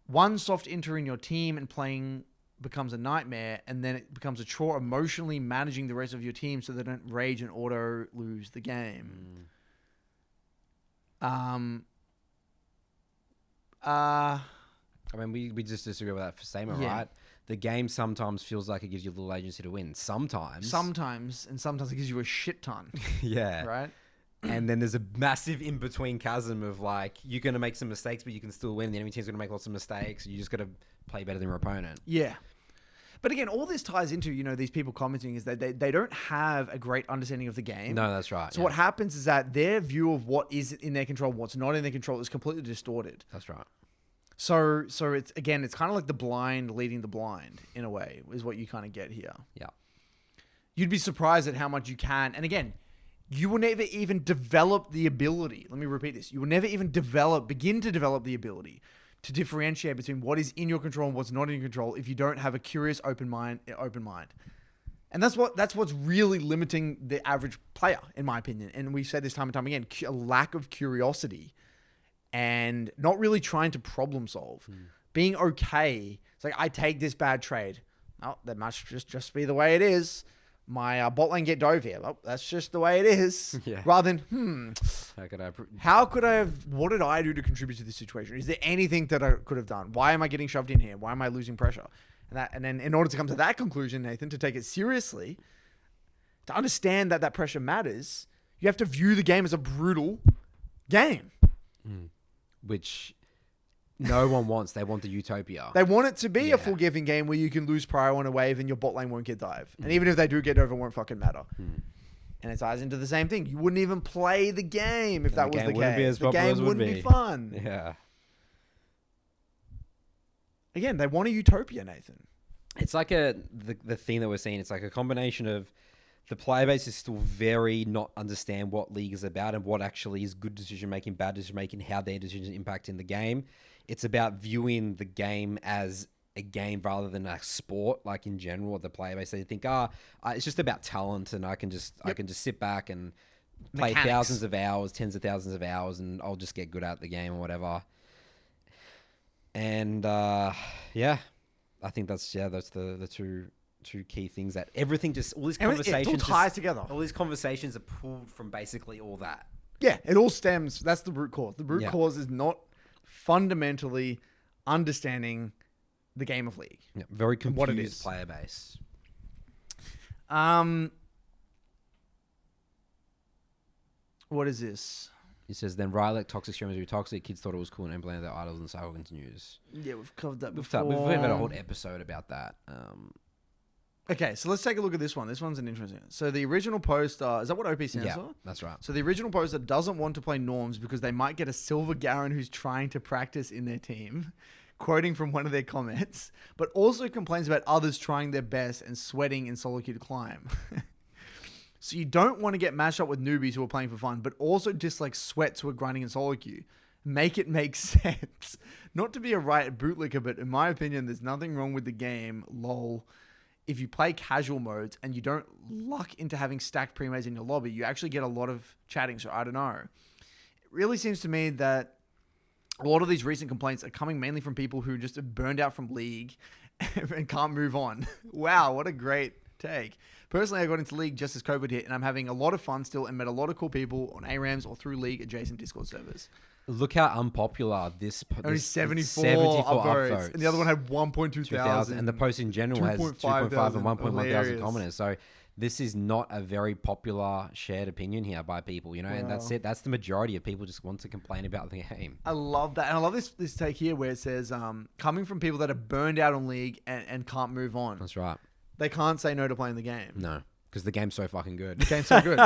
One soft enter in your team and playing becomes a nightmare, and then it becomes a chore emotionally managing the rest of your team so they don't rage and auto lose the game. I mean, we just disagree with that for Samer, right? The game sometimes feels like it gives you a little agency to win. Sometimes, and sometimes it gives you a shit ton. Yeah. Right? And then there's a massive in-between chasm of like, you're going to make some mistakes, but you can still win. The enemy team's going to make lots of mistakes. You just got to play better than your opponent. Yeah. But again, all this ties into, these people commenting is that they don't have a great understanding of the game. No, that's right. So what happens is that their view of what is in their control, what's not in their control, is completely distorted. That's right. So it's kind of like the blind leading the blind in a way, is what you kind of get here. Yeah. You'd be surprised at how much you can. And again, you will never even develop the ability. Let me repeat this. You will never even begin to develop the ability to differentiate between what is in your control and what's not in your control if you don't have a curious, open mind. And that's what's really limiting the average player, in my opinion. And we've said this time and time again, a lack of curiosity and not really trying to problem solve. Being okay. It's like, I take this bad trade. Oh, that must just be the way it is. my bot lane get dove here. Well, that's just the way it is. Yeah. Rather than, what did I do to contribute to this situation? Is there anything that I could have done? Why am I getting shoved in here? Why am I losing pressure? And then in order to come to that conclusion, Nathan, to take it seriously, to understand that that pressure matters, you have to view the game as a brutal game. Which no one wants. They want the Utopia. They want it to be a forgiving game where you can lose prio on a wave and your bot lane won't get dive. And even if they do get over, it won't fucking matter. And it ties into the same thing. You wouldn't even play the game if that was the case. The game wouldn't be fun. Yeah. Again, they want a Utopia, Nathan. It's like the thing that we're seeing. It's like a combination of the player base is still very not understand what League is about and what actually is good decision making, bad decision making, how their decisions impact in the game. It's about viewing the game as a game rather than a sport, like in general. The player base, they think, it's just about talent, and I can just sit back and play thousands of hours, tens of thousands of hours, and I'll just get good at the game or whatever. And I think that's the two key things that everything just all these conversations it all ties together. All these conversations are pulled from basically all that. Yeah, it all stems. That's the root cause. The root cause is not fundamentally understanding the game of League. Yeah, very confused what it is. Player base. What is this? He says, then Rylak toxic streamers were toxic. Kids thought it was cool and implemented their idols and cycle continues. Yeah, we've covered that before. We've had a whole episode about that. Okay, so let's take a look at this one. This one's an interesting one. So the original poster, is that what OP stands for? Yeah, that's right. So the original poster doesn't want to play Norms because they might get a silver Garen who's trying to practice in their team, quoting from one of their comments, but also complains about others trying their best and sweating in SoloQ to climb. So you don't want to get mashed up with newbies who are playing for fun, but also dislike sweats who are grinding in SoloQ. Make it make sense. Not to be a Riot bootlicker, but in my opinion, there's nothing wrong with the game, lol. If you play casual modes and you don't luck into having stacked premates in your lobby, you actually get a lot of chatting, so I don't know. It really seems to me that a lot of these recent complaints are coming mainly from people who just are burned out from League and can't move on. Wow, what a great take. Personally, I got into League just as COVID hit, and I'm having a lot of fun still and met a lot of cool people on ARAMs or through League adjacent Discord servers. Look how unpopular this... Only 74 upvotes. And the other one had 1.2 thousand. And the post in general has 2.5 and 1.1 thousand commenters. So this is not a very popular shared opinion here by people, you know, and that's it. That's the majority of people just want to complain about the game. I love that. And I love this take here where it says, coming from people that are burned out on League and can't move on. That's right. They can't say no to playing the game. No, because the game's so fucking good. The game's so good.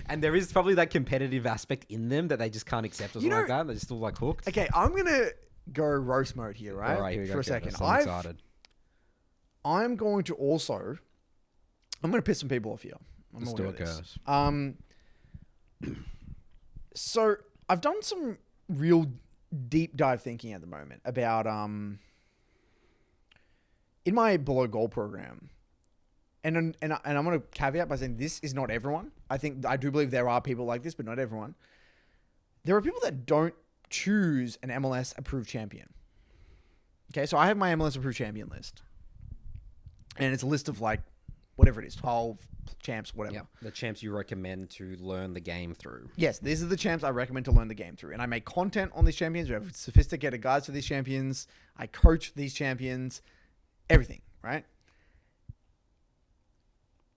And there is probably that competitive aspect in them that they just can't accept or something like that. They're still like hooked. Okay, I'm going to go roast mode here, right? All right, here we go. For a second. I'm excited. I'm going to also... I'm going to piss some people off here. Let's do it, guys. So I've done some real deep dive thinking at the moment about... in my below goal program, and I'm going to caveat by saying this is not everyone. I do believe there are people like this, but not everyone. There are people that don't choose an MLS approved champion. Okay, so I have my MLS approved champion list, and it's a list of like whatever it is, 12 champs, whatever. Yeah, the champs you recommend to learn the game through. Yes, these are the champs I recommend to learn the game through, and I make content on these champions. We have sophisticated guides for these champions. I coach these champions. Everything, right?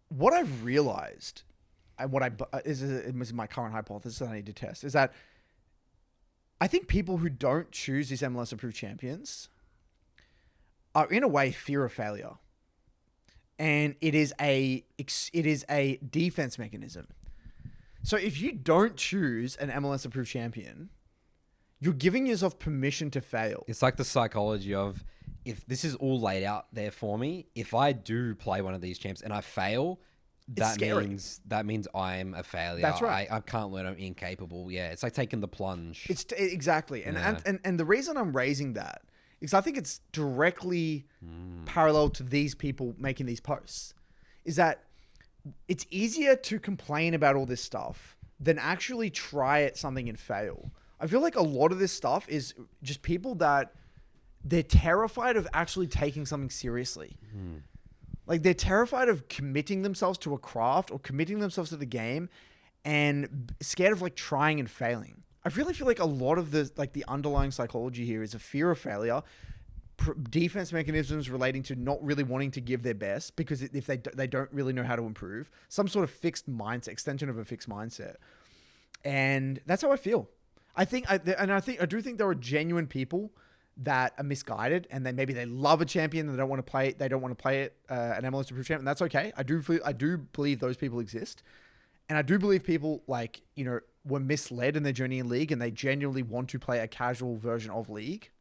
What I've realized, and is my current hypothesis that I need to test, is that I think people who don't choose these MLS approved champions are in a way fear of failure, and it is a defense mechanism. So if you don't choose an MLS approved champion, you're giving yourself permission to fail. It's like the psychology of, if this is all laid out there for me, if I do play one of these champs and I fail, that means I'm a failure. That's right. I can't learn. I'm incapable. Yeah, it's like taking the plunge. Exactly. And the reason I'm raising that is I think it's directly parallel to these people making these posts. Is that it's easier to complain about all this stuff than actually try at something and fail. I feel like a lot of this stuff is just people that they're terrified of actually taking something seriously. Like they're terrified of committing themselves to a craft or committing themselves to the game, and scared of like trying and failing. I really feel like a lot of the underlying psychology here is a fear of failure, defense mechanisms relating to not really wanting to give their best because if they don't really know how to improve, some sort of fixed mindset, extension of a fixed mindset. And that's how I feel. I do think there are genuine people that are misguided, and then maybe they love a champion and they don't want to play it. They don't want to play it an MLS approved champion. And that's okay. I do believe those people exist, and I do believe people were misled in their journey in League, and they genuinely want to play a casual version of League.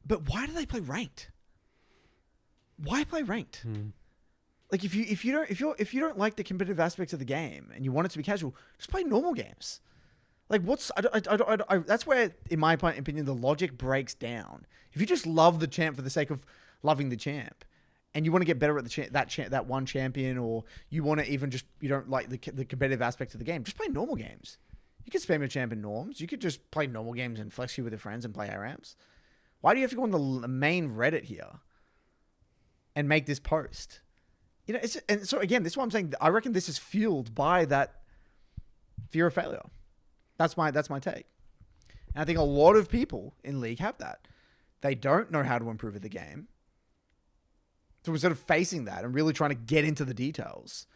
But why do they play ranked? Why play ranked? Like if you don't like the competitive aspects of the game and you want it to be casual, just play normal games. Like that's where, in my opinion, the logic breaks down. If you just love the champ for the sake of loving the champ, and you want to get better at that one champion, or you want to even just you don't like the competitive aspect of the game, just play normal games. You could spam your champ in norms. You could just play normal games and flex you with your friends and play ARAMs. Why do you have to go on the main Reddit here and make this post? And so again, this is what I'm saying. I reckon this is fueled by that fear of failure. That's my take. And I think a lot of people in League have that. They don't know how to improve at the game. So instead of facing that and really trying to get into the details,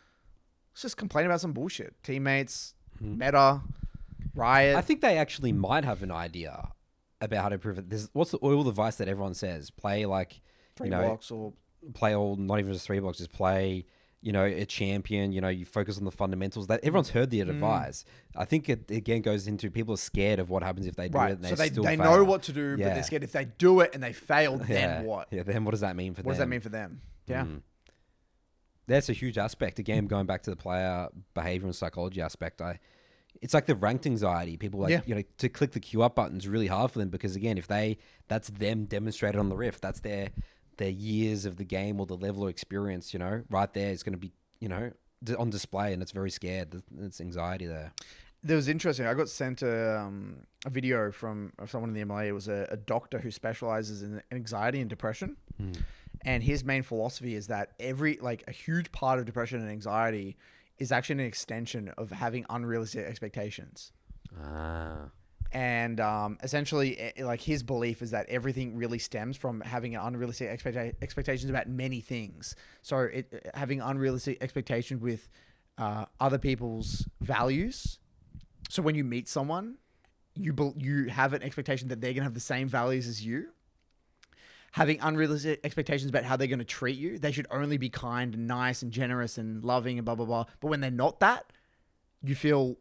let's just complain about some bullshit. Teammates, meta, Riot. I think they actually might have an idea about how to improve it. What's the oil device that everyone says? Play like 3 blocks, or play all, not even just 3 blocks, just play, a champion, you focus on the fundamentals. That everyone's heard the advice. I think it again goes into people are scared of what happens if they do it and they still fail. Know what to do, but they're scared if they do it and they fail, then what? Yeah, then what does that mean for them? What does that mean for them? Yeah. That's a huge aspect. Again, going back to the player behavior and psychology aspect, it's like the ranked anxiety. People to click the queue up button is really hard for them because again, that's them demonstrated on the Rift. That's their years of the game or the level of experience, right there is going to be, on display, and it's very scared. It's anxiety there. That was interesting. I got sent a video from someone in the MLA. It was a doctor who specializes in anxiety and depression. And his main philosophy is that a huge part of depression and anxiety is actually an extension of having unrealistic expectations. And essentially, like his belief is that everything really stems from having unrealistic expectations about many things. So having unrealistic expectations with other people's values. So when you meet someone, you have an expectation that they're going to have the same values as you. Having unrealistic expectations about how they're going to treat you. They should only be kind and nice and generous and loving and blah, blah, blah. But when they're not that, you feel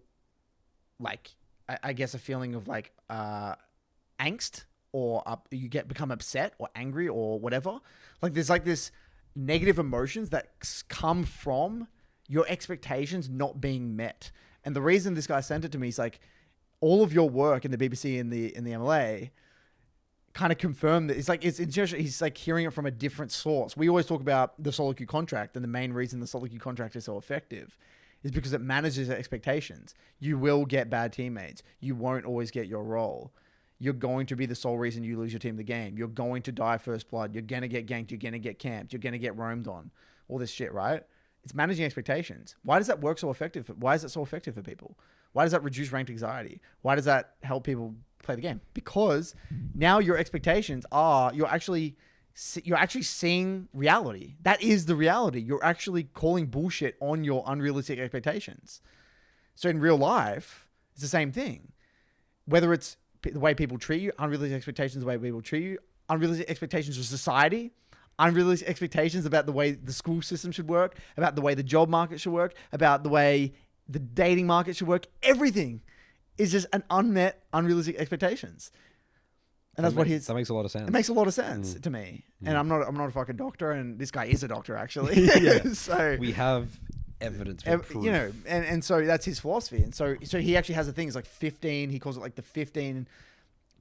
like, I guess, a feeling of like angst, or you become upset or angry or whatever. Like there's like this negative emotions that come from your expectations not being met. And the reason this guy sent it to me is like all of your work in the BBC and the MLA kind of confirmed that he's like hearing it from a different source. We always talk about the SoloQ contract, and the main reason the SoloQ contract is so effective is because it manages expectations. You will get bad teammates. You won't always get your role. You're going to be the sole reason you lose your team the game. You're going to die first blood. You're going to get ganked. You're going to get camped. You're going to get roamed on. All this shit, right? It's managing expectations. Why does that work so effective? Why is it so effective for people? Why does that reduce ranked anxiety? Why does that help people play the game? Because now your expectations are, you're actually seeing reality. That is the reality. You're actually calling bullshit on your unrealistic expectations. So in real life, it's the same thing. Whether it's the way people treat you, unrealistic expectations, the way people treat you, unrealistic expectations of society, unrealistic expectations about the way the school system should work, about the way the job market should work, about the way the dating market should work. Everything is just an unrealistic expectations. And that makes a lot of sense. It makes a lot of sense to me. And I'm not a fucking doctor, and this guy is a doctor actually. So we have evidence for proof. And so that's his philosophy. And so he actually has the things like 15, he calls it like the 15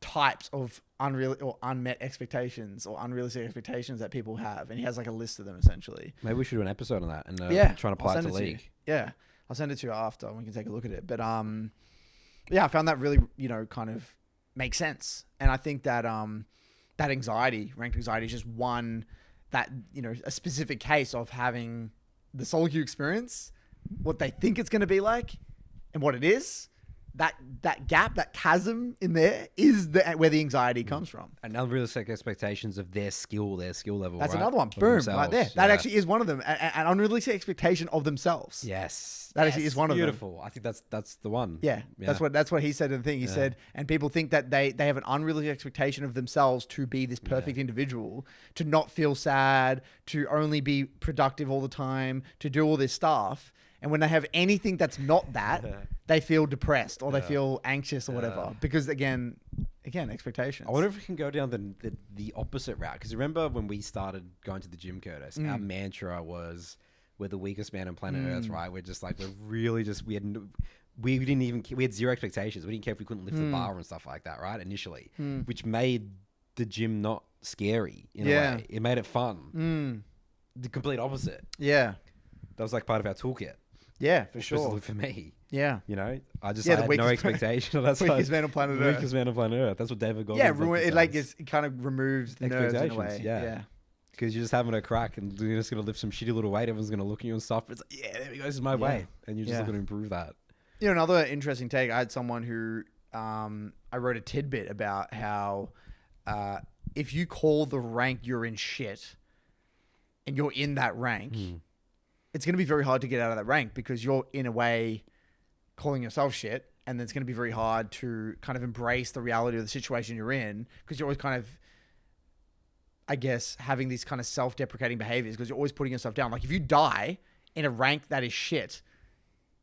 types of unreal or unmet expectations or unrealistic expectations that people have. And he has like a list of them essentially. Maybe we should do an episode on that and try and apply it to League. Yeah. I'll send it to you after and we can take a look at it. But I found that really, kind of makes sense. And I think that that anxiety, ranked anxiety, is just one that, a specific case of having the SoloQ experience, what they think it's going to be like and what it is, that gap, that chasm in there is where the anxiety comes from. And unrealistic expectations of their skill level. That's right? another one. Of Boom, themselves. right there. That actually is one of them. An unrealistic expectation of themselves. Yes. That actually is one of them. Beautiful. I think that's the one. Yeah. That's what he said in the thing. He said, and people think that they have an unrealistic expectation of themselves to be this perfect individual, to not feel sad, to only be productive all the time, to do all this stuff. And when they have anything that's not that, they feel depressed or they feel anxious or whatever. Because again, expectations. I wonder if we can go down the opposite route. Because remember when we started going to the gym, Curtis, our mantra was, we're the weakest man on planet Earth, right? We're just like, we didn't even, we had zero expectations. We didn't care if we couldn't lift the bar and stuff like that, right? Initially, which made the gym not scary in a way. It made it fun. The complete opposite. Yeah. That was like part of our toolkit. Yeah, for sure. Especially for me. Yeah. I had no expectation. That's weakest man on planet Earth. Weakest man on planet Earth. That's what David Goggins it kind of removes the nerves in a way. Yeah. Because you're just having a crack and you're just going to lift some shitty little weight. Everyone's going to look at you and stuff. It's like, there we go. This is my way. And you're just looking to improve that. Another interesting take. I had someone who, I wrote a tidbit about how if you call the rank you're in shit and you're in that rank, it's going to be very hard to get out of that rank because you're in a way calling yourself shit. And then it's going to be very hard to kind of embrace the reality of the situation you're in because you're always kind of, I guess, having these kind of self-deprecating behaviors because you're always putting yourself down. Like if you die in a rank that is shit,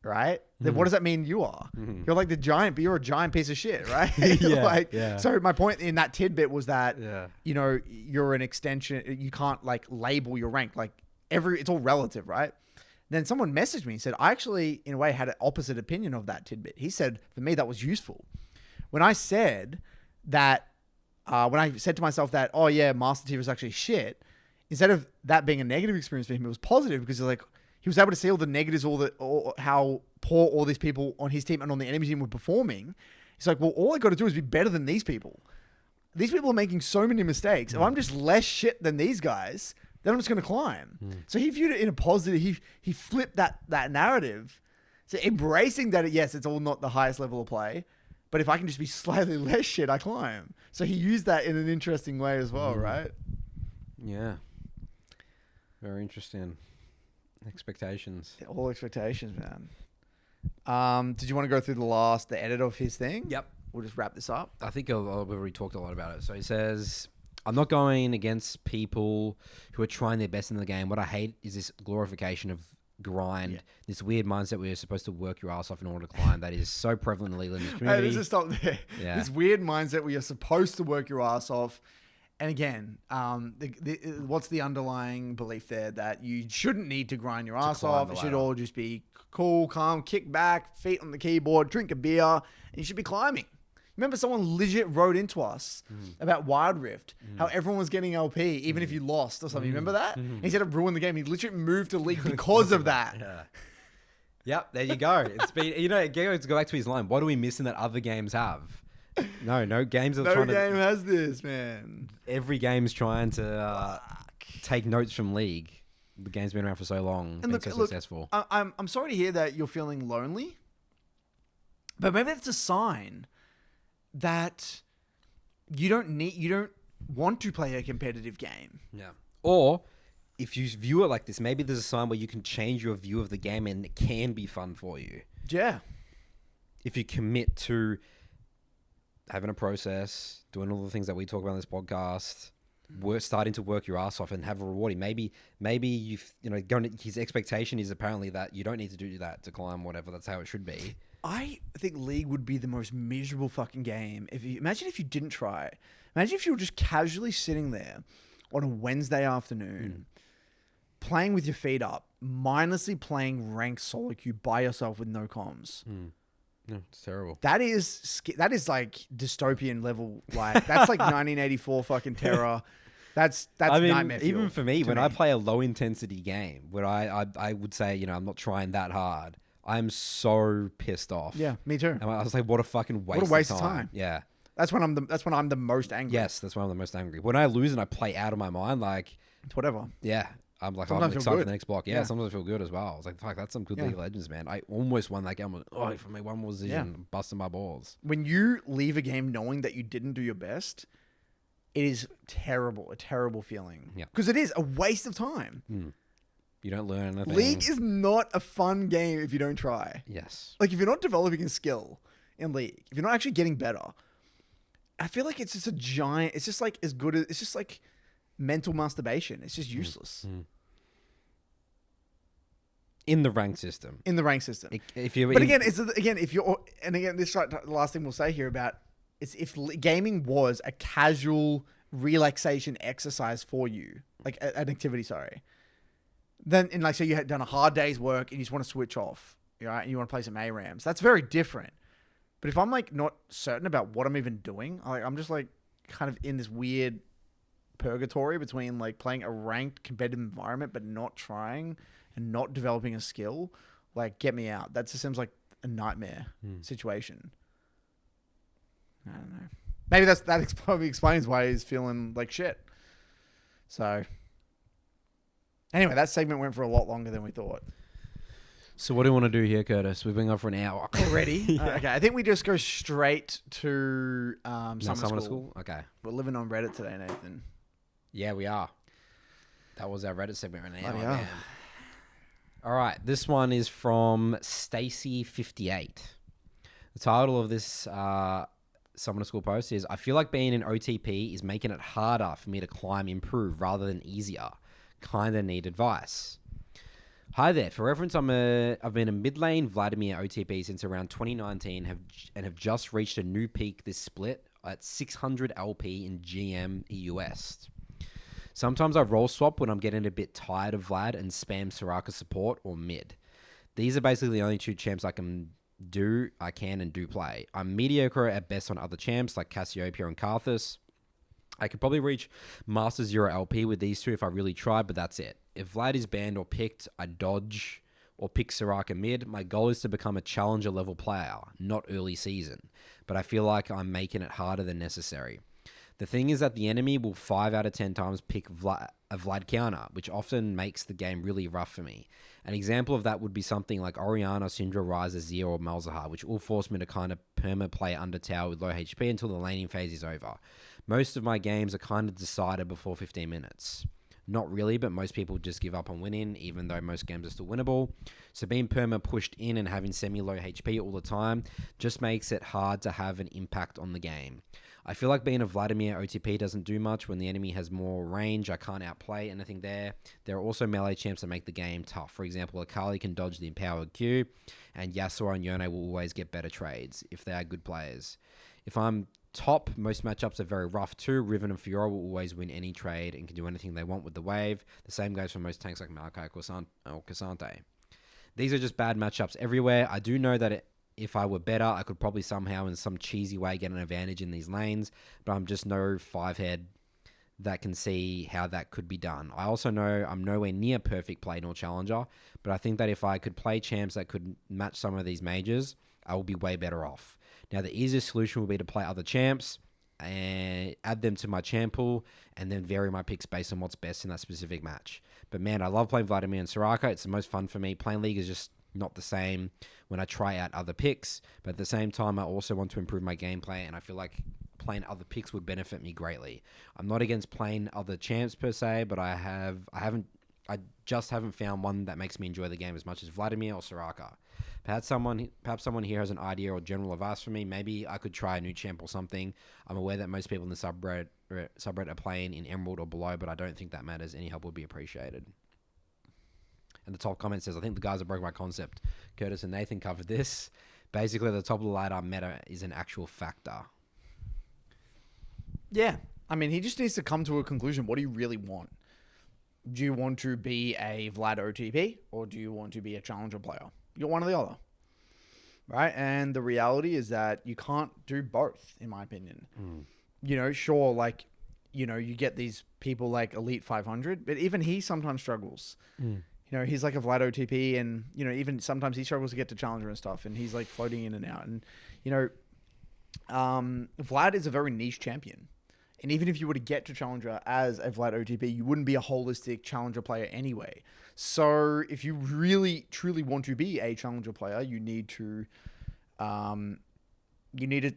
right? Then what does that mean you are? You're like the giant, but you're a giant piece of shit, right? So my point in that tidbit was that, you're an extension. You can't like label your rank. Like it's all relative, right? Then someone messaged me and said, I actually, in a way, had an opposite opinion of that tidbit. He said, for me, that was useful. When I said that, when I said to myself that, oh yeah, Master Chief was actually shit, instead of that being a negative experience for him, it was positive because he was able to see all the negatives, how poor all these people on his team and on the enemy team were performing. He's like, well, all I got to do is be better than these people. These people are making so many mistakes. If I'm just less shit than these guys, then I'm just going to climb. So he viewed it in a positive. He flipped that narrative. So embracing that, yes, it's all not the highest level of play, but if I can just be slightly less shit, I climb. So he used that in an interesting way as well, right? Yeah. Very interesting. Expectations. Yeah, all expectations, man. Did you want to go through the edit of his thing? Yep. We'll just wrap this up. I think we've already talked a lot about it. So he says, I'm not going against people who are trying their best in the game. What I hate is this glorification of grind, this weird mindset where you're supposed to work your ass off in order to climb. That is so prevalent in the League of Legends community. Let's just stop there. Yeah. This weird mindset where you're supposed to work your ass off. And again, what's the underlying belief there? That you shouldn't need to grind your ass off. It should all just be cool, calm, kick back, feet on the keyboard, drink a beer, and you should be climbing. Remember someone legit wrote into us about Wild Rift, how everyone was getting LP, even if you lost or something. You remember that? He said it ruined the game. He literally moved to League because of that. Yeah. Yep, there you go. It's been, to go back to his line. What are we missing that other games have? No games are trying to... No game has this, man. Every game's trying to take notes from League. The game's been around for so long, and been so successful. I'm sorry to hear that you're feeling lonely, but maybe it's a sign that you don't want to play a competitive game. Yeah. Or if you view it like this, maybe there's a sign where you can change your view of the game and it can be fun for you. Yeah. If you commit to having a process, doing all the things that we talk about on this podcast, starting to work your ass off and have a rewarding. Maybe his expectation is apparently that you don't need to do that to climb, whatever. That's how it should be. I think League would be the most miserable fucking game. Imagine if you didn't try. Imagine if you were just casually sitting there on a Wednesday afternoon, playing with your feet up, mindlessly playing ranked SoloQ by yourself with no comms. No, it's terrible. That is like dystopian level. Like that's like 1984 fucking terror. That's nightmare fuel. Even for me, when I play a low intensity game where I would say, I'm not trying that hard, I'm so pissed off. Yeah, me too. And I was like, what a fucking waste of time. Yeah. That's when I'm the most angry. Yes, that's when I'm the most angry. When I lose and I play out of my mind, like It's whatever. yeah, I'm like Sometimes I'm feel excited for good. the next block. Yeah, Yeah. sometimes I feel good as well. I was like, fuck, that's some good Yeah. League of Legends, man. I almost won that game. Oh, if I made one more decision, busting my balls. When you leave a game knowing that you didn't do your best, it is terrible. A terrible feeling. Yeah. Because it is a waste of time. You don't learn anything. League is not a fun game if you don't try. Yes. Like if you're not developing a skill in League, if you're not actually getting better, I feel like it's just a giant. It's just like as good as it's just like mental masturbation. It's just useless In the rank system. in the rank system. If you, But again, if you're and again, this is the last thing we'll say here about is if gaming was a casual relaxation exercise for you, like an activity, sorry. Then, and like, so you had done a hard day's work and you just want to switch off, right? And you want to play some ARAMs. That's very different. But if I'm like not certain about what I'm even doing, I'm just like kind of in this weird purgatory between like playing a ranked competitive environment, but not trying and not developing a skill, like get me out. That just seems like a nightmare situation. I don't know. Maybe that probably explains why he's feeling like shit. So anyway, that segment went for a lot longer than we thought. So what do you want to do here, Curtis? We've been going for an hour Already? Okay, I think we just go straight to summer school. Okay. We're living on Reddit today, Nathan. Yeah, we are. That was our Reddit segment right now. Bloody Man. All right, this one is from Stacy58. The title of this Summer School post is, I feel like being in OTP is making it harder for me to climb improve rather than easier. Kinda need advice. Hi there. For reference, I've been a mid lane Vladimir OTP since around 2019 and have just reached a new peak this split at 600 LP in GM EUS. Sometimes I role swap when I'm getting a bit tired of Vlad and spam Soraka support or mid. These are basically the only two champs I can and do play. I'm mediocre at best on other champs like Cassiopeia and Karthus. I could probably reach Master 0 LP with these two if I really tried, but that's it. If Vlad is banned or picked, I dodge or pick Soraka mid. My goal is to become a challenger level player, not early season, but I feel like I'm making it harder than necessary. The thing is that the enemy will 5 out of 10 times pick a Vlad counter, which often makes the game really rough for me. An example of that would be something like Orianna, Syndra, Ryze, Azir, or Malzahar, which all force me to kind of perma-play under tower with low HP until the laning phase is over. Most of my games are kind of decided before 15 minutes. Not really, but most people just give up on winning, even though most games are still winnable. So being perma pushed in and having semi-low HP all the time just makes it hard to have an impact on the game. I feel like being a Vladimir OTP doesn't do much when the enemy has more range. I can't outplay anything there. There are also melee champs that make the game tough. For example, Akali can dodge the empowered Q, and Yasuo and Yone will always get better trades if they are good players. If I'm top, most matchups are very rough too. Riven and Fiora will always win any trade and can do anything they want with the wave. The same goes for most tanks like Maokai or Cassante. These are just bad matchups everywhere. I do know that if I were better, I could probably somehow in some cheesy way get an advantage in these lanes, but I'm just no 5-head that can see how that could be done. I also know I'm nowhere near perfect play nor challenger, but I think that if I could play champs that could match some of these majors, I will be way better off. Now, the easiest solution would be to play other champs and add them to my champ pool and then vary my picks based on what's best in that specific match. But man, I love playing Vladimir and Soraka. It's the most fun for me. Playing League is just not the same when I try out other picks, but at the same time, I also want to improve my gameplay, and I feel like playing other picks would benefit me greatly. I'm not against playing other champs per se, but I just haven't found one that makes me enjoy the game as much as Vladimir or Soraka. Perhaps someone here has an idea or general advice for me. Maybe I could try a new champ or something. I'm aware that most people in the subreddit are playing in Emerald or below, but I don't think that matters. Any help would be appreciated. And the top comment says, I think the guys that broke my concept, Curtis and Nathan, covered this. Basically, the top of the ladder meta is an actual factor. Yeah. I mean, he just needs to come to a conclusion. What do you really want? Do you want to be a Vlad OTP or do you want to be a challenger player? You're one or the other. Right? And the reality is that you can't do both, in my opinion. You know, sure, like, you know, you get these people like Elite 500, but even he sometimes struggles. You know, he's like a Vlad OTP and, you know, even sometimes he struggles to get to challenger and stuff and he's like floating in and out. And, you know, Vlad is a very niche champion. And even if you were to get to Challenger as a Vlad OTP, you wouldn't be a holistic Challenger player anyway. So if you really, truly want to be a Challenger player, you need to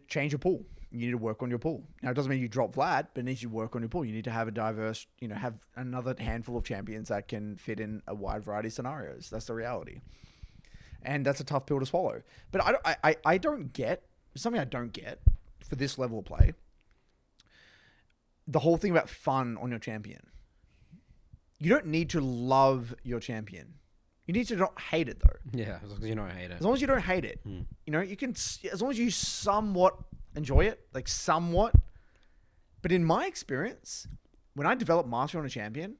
change your pool. You need to work on your pool. Now, it doesn't mean you drop Vlad, but it needs you to work on your pool. You need to have a diverse, have another handful of champions that can fit in a wide variety of scenarios. That's the reality. And that's a tough pill to swallow. But I don't get, something I don't get for this level of play, the whole thing about fun on your champion. You don't need to love your champion. You need to not hate it, though. Yeah, as long as you don't hate it. As long as you don't hate it. You can, as long as you somewhat enjoy it, like somewhat. But in my experience, when I develop mastery on a champion,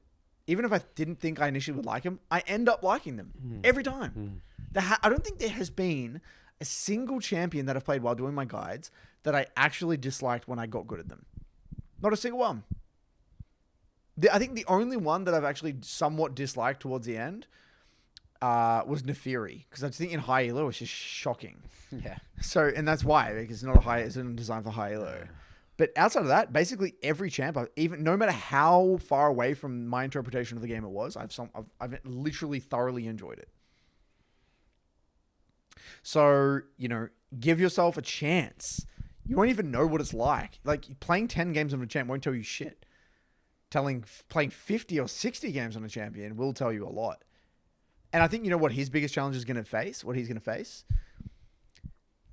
even if I didn't think I initially would like him, I end up liking them every time. I don't think there has been a single champion that I've played while doing my guides that I actually disliked when I got good at them. Not a single one. I think the only one that I've actually somewhat disliked towards the end was Neferi, because I just think in high elo it's just shocking. Yeah. So, and that's why, because it's not designed for high elo. But outside of that, basically every champ, even no matter how far away from my interpretation of the game it was, I've literally thoroughly enjoyed it. So, give yourself a chance. You won't even know what it's like. Like, playing 10 games on a champ won't tell you shit. Playing 50 or 60 games on a champion will tell you a lot. And I think, what his biggest challenge is going to face, what he's going to face?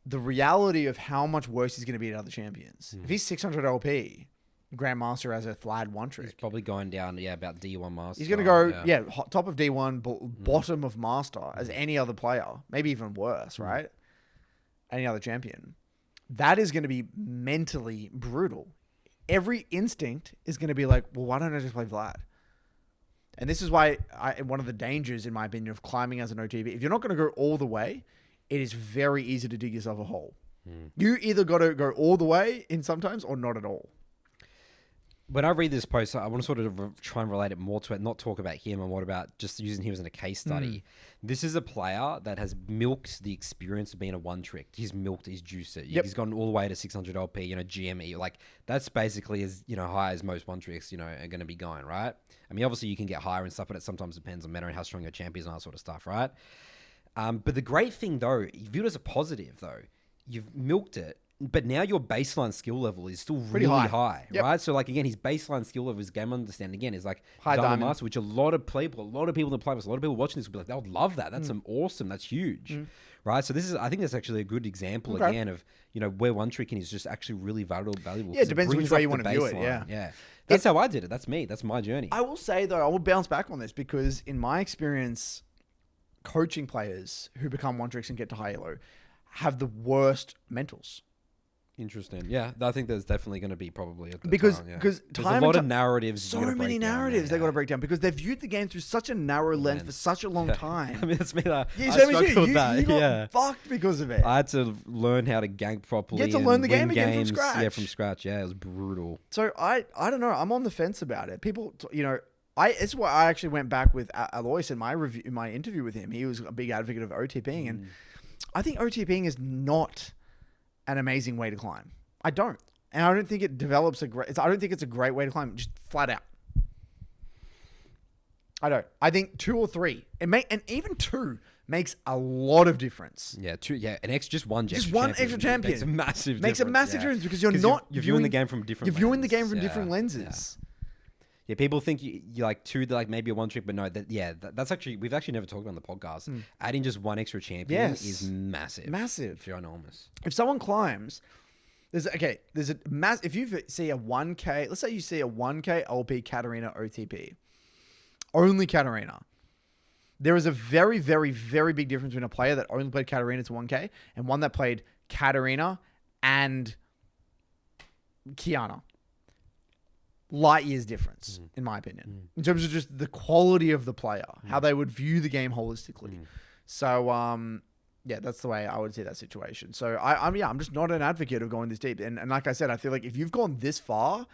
The reality of how much worse he's going to be at other champions. If he's 600 LP, Grandmaster as a Vlad one trick. He's probably going down, about D1 Master. He's going to go, top of D1, bottom of Master as any other player. Maybe even worse, right? Any other champion. That is going to be mentally brutal. Every instinct is going to be like, well, why don't I just play Vlad? And this is why one of the dangers, in my opinion, of climbing as an OTP, if you're not going to go all the way, it is very easy to dig yourself a hole. You either got to go all the way in sometimes or not at all. When I read this post, I want to sort of try and relate it more to it, not talk about him and what about just using him as a case study. This is a player that has milked the experience of being a one-trick. He's milked, he's juiced it. He's gone all the way to 600 LP, GME. Like, that's basically as, high as most one-tricks, are going to be going, right? I mean, obviously you can get higher and stuff, but it sometimes depends on meta and how strong your champ is and all that sort of stuff, right? But the great thing, though, viewed as a positive, though, you've milked it, but now your baseline skill level is still really high, right? So, like, again, his baseline skill level, his game understanding, again, is like high Diamond diamond. Master, which a lot of people that play this, a lot of people watching this will be like, they would love that. That's awesome. That's huge, right? So I think that's actually a good example again of, where one tricking is just actually really valuable. Yeah, it depends which way you want to view it. Yeah. That's how I did it. That's me. That's my journey. I will say, though, I will bounce back on this because in my experience, coaching players who become one tricks and get to high elo have the worst mentals. Interesting. Yeah, I think there's definitely going to be probably because there's a lot of narratives. So many narratives they got to break down because they've viewed the game through such a narrow lens for such a long time. I mean, that's me. I struggled with that. You got fucked because of it. I had to learn how to gank properly. You had to learn the game again from scratch. Yeah, from scratch. Yeah, it was brutal. So I don't know. I'm on the fence about it. People, it's why I actually went back with Alois in my interview with him. He was a big advocate of OTPing, and I think OTPing is not an amazing way to climb. I don't. And I don't think it develops I don't think it's a great way to climb, just flat out. I don't. I think 2 or 3, and even 2 makes a lot of difference. Yeah, 2. Yeah, just one extra champion makes a massive difference because you're viewing the game from different. You're viewing the game from different lenses. Yeah, people think you like 2, like maybe a one trick, but no, that's actually, we've actually never talked about on the podcast. Adding just one extra champion is massive. Massive. Ginormous. If someone climbs, there's a if you see a 1K, let's say you see a 1K LP Katarina OTP, only Katarina. There is a very, very, very big difference between a player that only played Katarina to 1K and one that played Katarina and Kiana. Light years difference, in my opinion, in terms of just the quality of the player, how they would view the game holistically. So, that's the way I would see that situation. So I'm just not an advocate of going this deep. And like I said, I feel like if you've gone this far,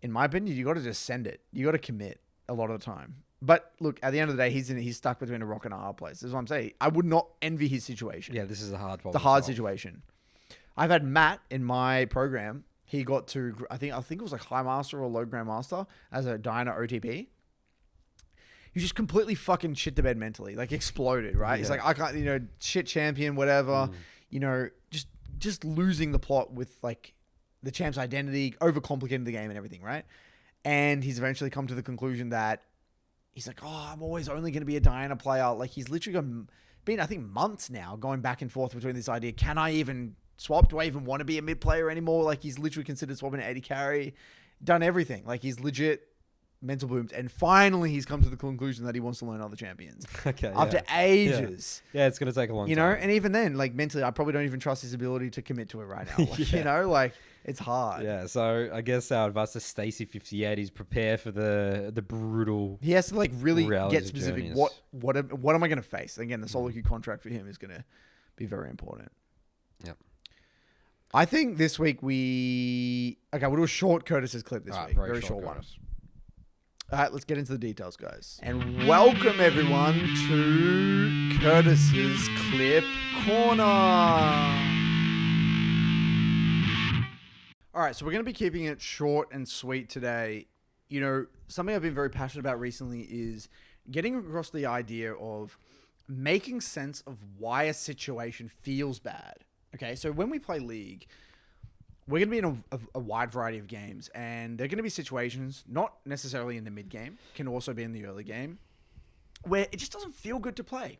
in my opinion, you got to just send it. You got to commit a lot of the time. But look, at the end of the day, he's stuck between a rock and a hard place. That's what I'm saying. I would not envy his situation. Yeah, this is a hard problem. It's a hard situation. I've had Matt in my program. He got to, I think it was like High Master or Low Grandmaster as a Diana OTP. He just completely fucking shit the bed mentally, like exploded, right? Yeah. He's like, I can't, shit champion, whatever, just losing the plot with like the champ's identity, overcomplicating the game and everything, right? And he's eventually come to the conclusion that he's like, oh, I'm always only going to be a Diana player. Like he's literally been, I think, months now going back and forth between this idea. Can I even swap? Do I even want to be a mid player anymore? Like he's literally considered swapping to 80 carry, done everything. Like he's legit mental boomed. And finally he's come to the conclusion that he wants to learn other champions. Okay. After ages. Yeah, it's going to take a long time. And even then, like mentally, I probably don't even trust his ability to commit to it right now. Like, like it's hard. Yeah. So I guess our advice to Stacey 58 is prepare for the brutal. He has to like really get specific. What am I going to face? Again, the SoloQ contract for him is going to be very important. Yep. I think this week we'll do a short Curtis's clip this week. Very short one. All right, let's get into the details, guys. And welcome, everyone, to Curtis's Clip Corner. All right, so we're going to be keeping it short and sweet today. Something I've been very passionate about recently is getting across the idea of making sense of why a situation feels bad. Okay, so when we play League, we're going to be in a wide variety of games, and there are going to be situations, not necessarily in the mid game, can also be in the early game, where it just doesn't feel good to play.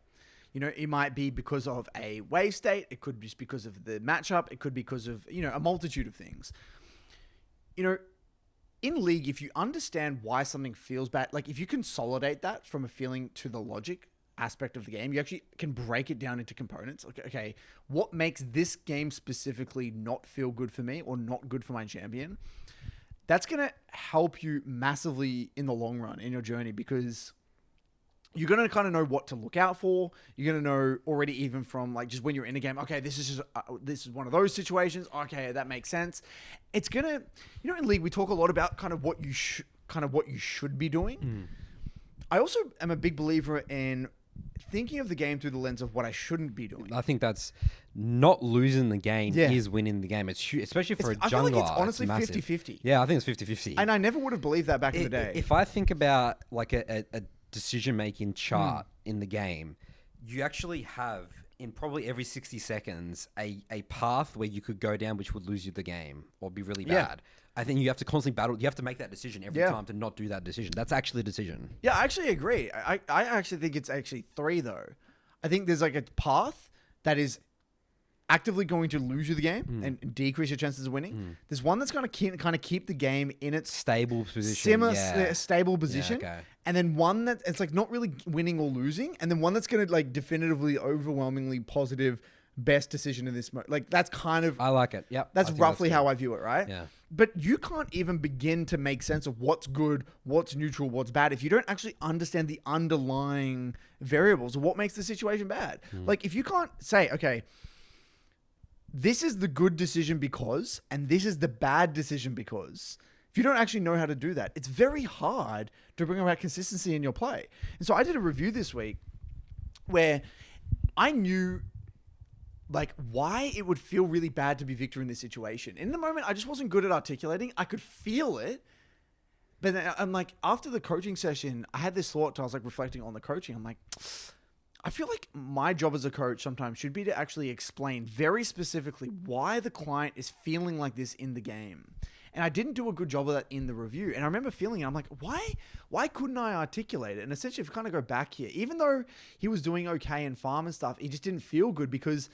It might be because of a wave state, it could be just because of the matchup, it could be because of, a multitude of things. In League, if you understand why something feels bad, like if you consolidate that from a feeling to the logic aspect of the game, you actually can break it down into components. Okay, what makes this game specifically not feel good for me or not good for my champion? That's going to help you massively in the long run in your journey, because you're going to kind of know what to look out for. You're going to know already, even from like just when you're in a game, okay, this is one of those situations. Okay, that makes sense. It's going to, in League, we talk a lot about kind of what you should be doing. I also am a big believer in thinking of the game through the lens of what I shouldn't be doing. I think that's not losing the game is winning the game. It's huge, especially for a jungler. I feel like it's honestly 50-50. Yeah, I think it's 50-50. And I never would have believed that back in the day. If I think about like a decision-making chart in the game, you actually have, in probably every 60 seconds, a path where you could go down which would lose you the game or be really bad. I think you have to constantly battle. You have to make that decision every time to not do that decision. That's actually a decision. Yeah, I actually agree. I actually think it's actually 3, though. I think there's like a path that is actively going to lose you the game and decrease your chances of winning. There's one that's going to kind of keep the game in its stable position. Stable position. Yeah, okay. And then one that it's like not really winning or losing. And then one that's going to like definitively, overwhelmingly positive best decision in this mode. Like that's kind of... I like it. Yep. That's roughly how I view it, right? Yeah. But you can't even begin to make sense of what's good, what's neutral, what's bad if you don't actually understand the underlying variables of what makes the situation bad. Like if you can't say, okay, this is the good decision because, and this is the bad decision because, if you don't actually know how to do that, it's very hard to bring about consistency in your play. And so I did a review this week where I knew like why it would feel really bad to be Victor in this situation. In the moment, I just wasn't good at articulating. I could feel it. But then I'm like, after the coaching session, I had this thought. I was like reflecting on the coaching. I'm like, I feel like my job as a coach sometimes should be to actually explain very specifically why the client is feeling like this in the game. And I didn't do a good job of that in the review. And I remember feeling it. I'm like, why couldn't I articulate it? And essentially, if you kind of go back here, even though he was doing okay in farm and stuff, he just didn't feel good because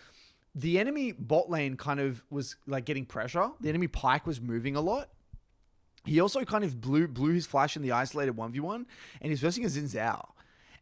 the enemy bot lane kind of was like getting pressure. The enemy Pyke was moving a lot. He also kind of blew his flash in the isolated 1v1 and he's versing a Xin Zhao.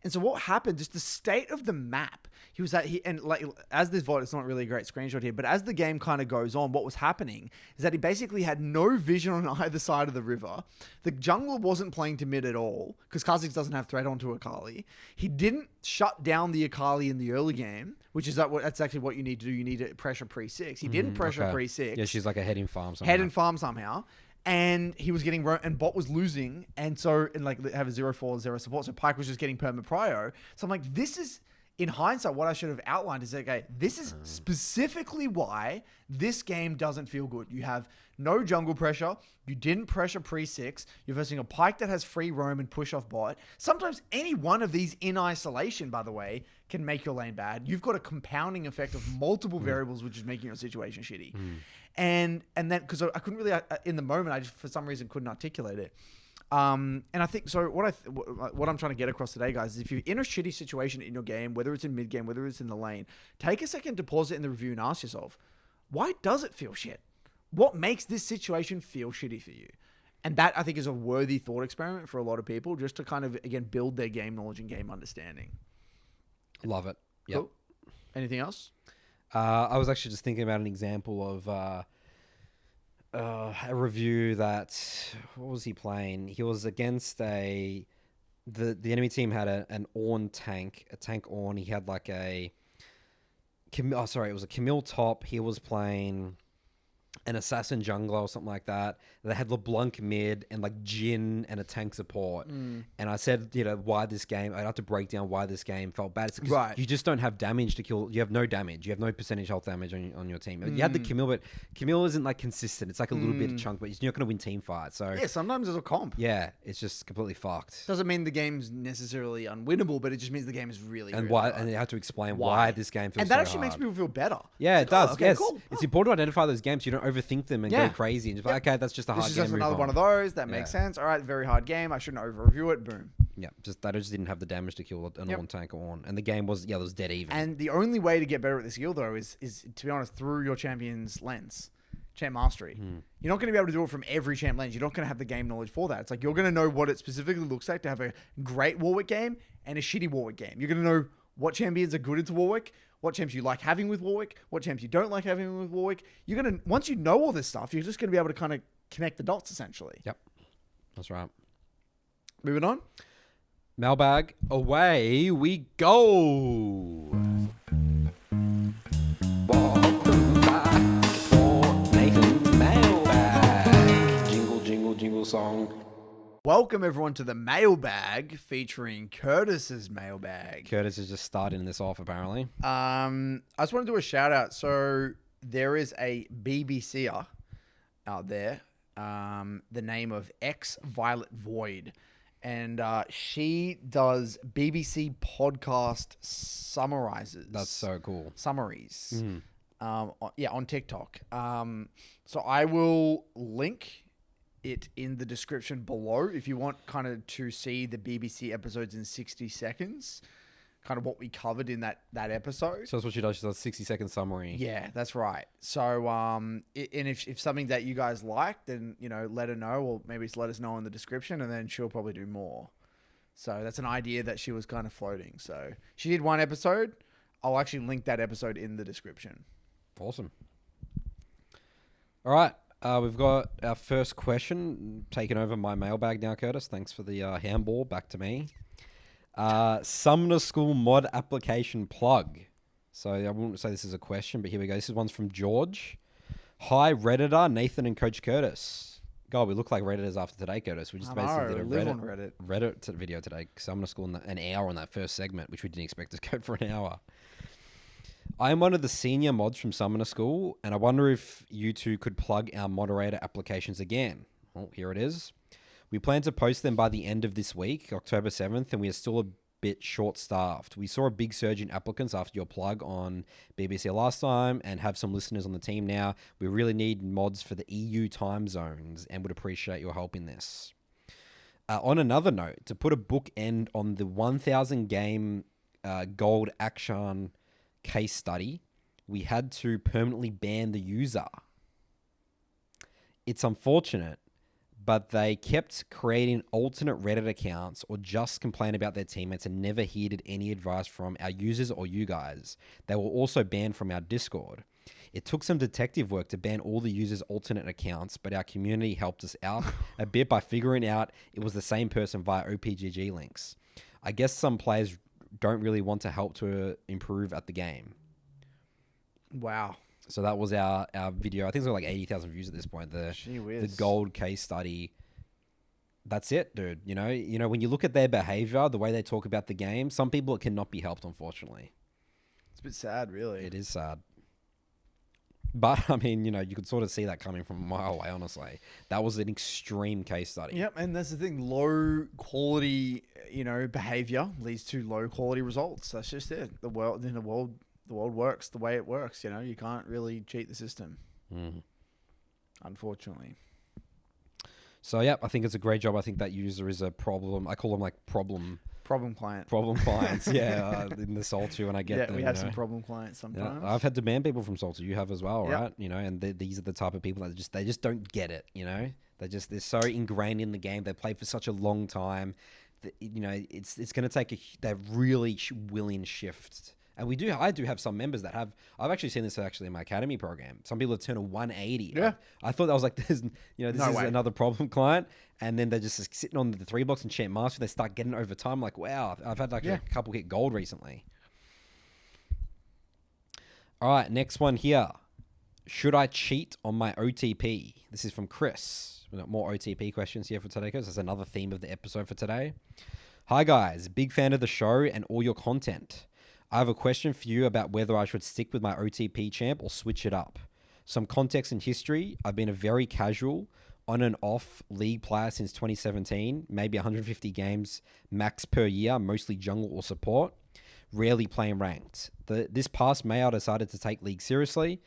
And so what happened, just the state of the map, he was at, and like, as this VOD, it's not really a great screenshot here, but as the game kind of goes on, what was happening is that he basically had no vision on either side of the river. The jungler wasn't playing to mid at all, because Kha'Zix doesn't have threat onto Akali. He didn't shut down the Akali in the early game, which is that's actually what you need to do. You need to pressure pre-6. He didn't pressure pre-6. Yeah, she's like a head in farm somehow. Head in farm somehow. And he was getting, and bot was losing. And so, and like, have a 0-4, 0 support. So Pyke was just getting perma prio. So I'm like, this is in hindsight, what I should have outlined is, okay, this is specifically why this game doesn't feel good. You have no jungle pressure. You didn't pressure pre-6. You're versing a Pyke that has free roam and push off bot. Sometimes any one of these in isolation, by the way, can make your lane bad. You've got a compounding effect of multiple variables, which is making your situation shitty. And then, because I couldn't really, in the moment, I just, for some reason, couldn't articulate it. And I think, so what I'm trying to get across today, guys, is if you're in a shitty situation in your game, whether it's in mid game, whether it's in the lane, take a second to pause it in the review and ask yourself, why does it feel shit? What makes this situation feel shitty for you? And that, I think, is a worthy thought experiment for a lot of people, just to kind of, again, build their game knowledge and game understanding. Love it. Yep. Cool. Anything else? I was actually just thinking about an example of a review that, what was he playing? He was against the enemy team had an Ornn tank, a tank Ornn. He had like it was a Camille top. He was playing an assassin jungler or something like that. They had LeBlanc mid and like Jhin and a tank support. And I said, why this game, I'd have to break down why this game felt bad. It's because you just don't have damage to kill. You have no damage. You have no percentage health damage on your team. You had the Camille, but Camille isn't like consistent. It's like a little bit of chunk, but you're not going to win team fights. So yeah, sometimes there's a comp. Yeah, it's just completely fucked. Doesn't mean the game's necessarily unwinnable, but it just means the game is really, and really why, hard. and you have to explain why this game feels and that so actually hard. makes people feel better. Yeah, it does. Okay, yes, cool. it's important to identify those games. So you don't overthink them and go crazy and just like, okay, that's just a hard This is game. just move another on. one of those. That makes sense. All right, very hard game. I shouldn't over-review it. Boom. Yeah, I just didn't have the damage to kill an Ornn tank on, and the game was it was dead even. And the only way to get better at the skill, though, is to be honest, through your champion's lens, champ mastery. You're not going to be able to do it from every champ lens. You're not going to have the game knowledge for that. It's like you're going to know what it specifically looks like to have a great Warwick game and a shitty Warwick game. You're going to know what champions are good into Warwick, what champs you like having with Warwick, what champs you don't like having with Warwick. You're going to, once you know all this stuff, you're just going to be able to kind of connect the dots, essentially. Yep, that's right. Moving on. Mailbag, away we go. Welcome back for Nathan's Mailbag. Jingle, jingle, jingle song. Welcome everyone to the Mailbag featuring Curtis's Mailbag. Curtis is just starting this off apparently. I just want to do a shout out. So there is a BBCer out there, the name of XVIOLET Void. And she does BBC podcast summarizes. That's so cool. Summaries. On TikTok. So I will link it in the description below if you want kind of to see the BBC episodes in 60 seconds. Kind of what we covered in that episode. So that's what she does. She does a 60-second summary. Yeah, that's right. So, and if something that you guys like, then, let her know, or maybe let us know in the description, and then she'll probably do more. So that's an idea that she was kind of floating. So she did one episode. I'll actually link that episode in the description. Awesome. All right. We've got our first question taken over my mailbag now, Curtis. Thanks for the handball. Back to me. Summoner School mod application plug. So I wouldn't say this is a question, but here we go. This is one's from George. Hi, Redditor, Nathan and Coach Curtis. God, we look like Redditors after today, Curtis. We just basically did a Reddit video today. Summoner School in an hour on that first segment, which we didn't expect to go for an hour. I am one of the senior mods from Summoner School, and I wonder if you two could plug our moderator applications again. Well, here it is. We plan to post them by the end of this week, October 7th, and we are still a bit short-staffed. We saw a big surge in applicants after your plug on BBC last time and have some listeners on the team now. We really need mods for the EU time zones and would appreciate your help in this. On another note, to put a bookend on the 1,000 game gold Akshan case study, we had to permanently ban the user. It's unfortunate, but they kept creating alternate Reddit accounts or just complained about their teammates and never heeded any advice from our users or you guys. They were also banned from our Discord. It took some detective work to ban all the users' alternate accounts, but our community helped us out a bit by figuring out it was the same person via OPGG links. I guess some players don't really want to help to improve at the game. Wow. So that was our video. I think it's got like 80,000 views at this point. The gold case study That's it, dude. When you look at their behavior, the way they talk about the game, some people it cannot be helped, unfortunately. It's a bit sad, really. It is sad. But, I mean, you could sort of see that coming from a mile away, honestly. That was an extreme case study. Yep, and that's the thing. Low quality, behavior leads to low quality results. That's just it. The world works the way it works. You can't really cheat the system, unfortunately. So, yeah, I think it's a great job. I think that user is a problem. I call them like problem client. Problem clients, yeah, in the SoloQ, and I get them. We have some problem clients sometimes. Yeah, I've had to ban people from SoloQ. You have as well, right? And these are the type of people that they just don't get it. They're so ingrained in the game. They play for such a long time. That, it's going to take they're really willing shift. And I do have some members that have. I've actually seen this in my academy program. Some people have turned a 180. Yeah, I thought that was like this. This is another problem client, and then they're just sitting on the 3 blocks and champ master. They start getting over time. Like, wow, I've had a couple hit gold recently. All right, next one here. Should I cheat on my OTP? This is from Chris. We've got more OTP questions here for today, because that's another theme of the episode for today. Hi guys, big fan of the show and all your content. I have a question for you about whether I should stick with my OTP champ or switch it up. Some context and history. I've been a very casual, on and off league player since 2017, maybe 150 games max per year, mostly jungle or support, rarely playing ranked. This past May, I decided to take league seriously,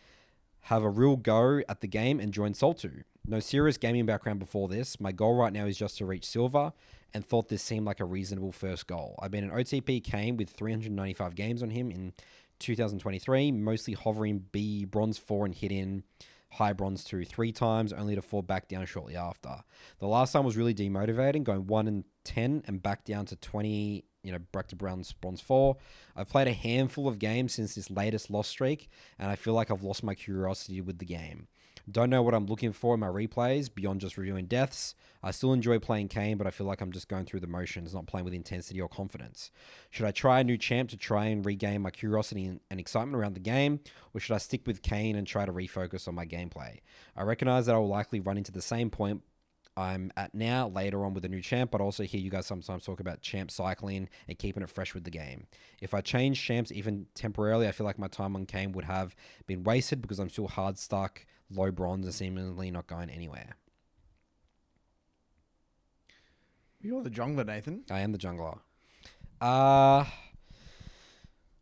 have a real go at the game, and join SoloQ. No serious gaming background before this. My goal right now is just to reach silver, and thought this seemed like a reasonable first goal. I've been an OTP Kane with 395 games on him in 2023, mostly hovering B bronze 4 and hit in high bronze 2 3 times, only to fall back down shortly after. The last time was really demotivating, going 1 and 10 and back down to 20, back to bronze 4. I've played a handful of games since this latest loss streak, and I feel like I've lost my curiosity with the game. Don't know what I'm looking for in my replays beyond just reviewing deaths. I still enjoy playing Kane, but I feel like I'm just going through the motions, not playing with intensity or confidence. Should I try a new champ to try and regain my curiosity and excitement around the game, or should I stick with Kane and try to refocus on my gameplay? I recognize that I will likely run into the same point I'm at now later on with a new champ, but I also hear you guys sometimes talk about champ cycling and keeping it fresh with the game. If I change champs even temporarily, I feel like my time on Kane would have been wasted because I'm still hard stuck, low bronze, and seemingly not going anywhere. You're the jungler, Nathan. I am the jungler.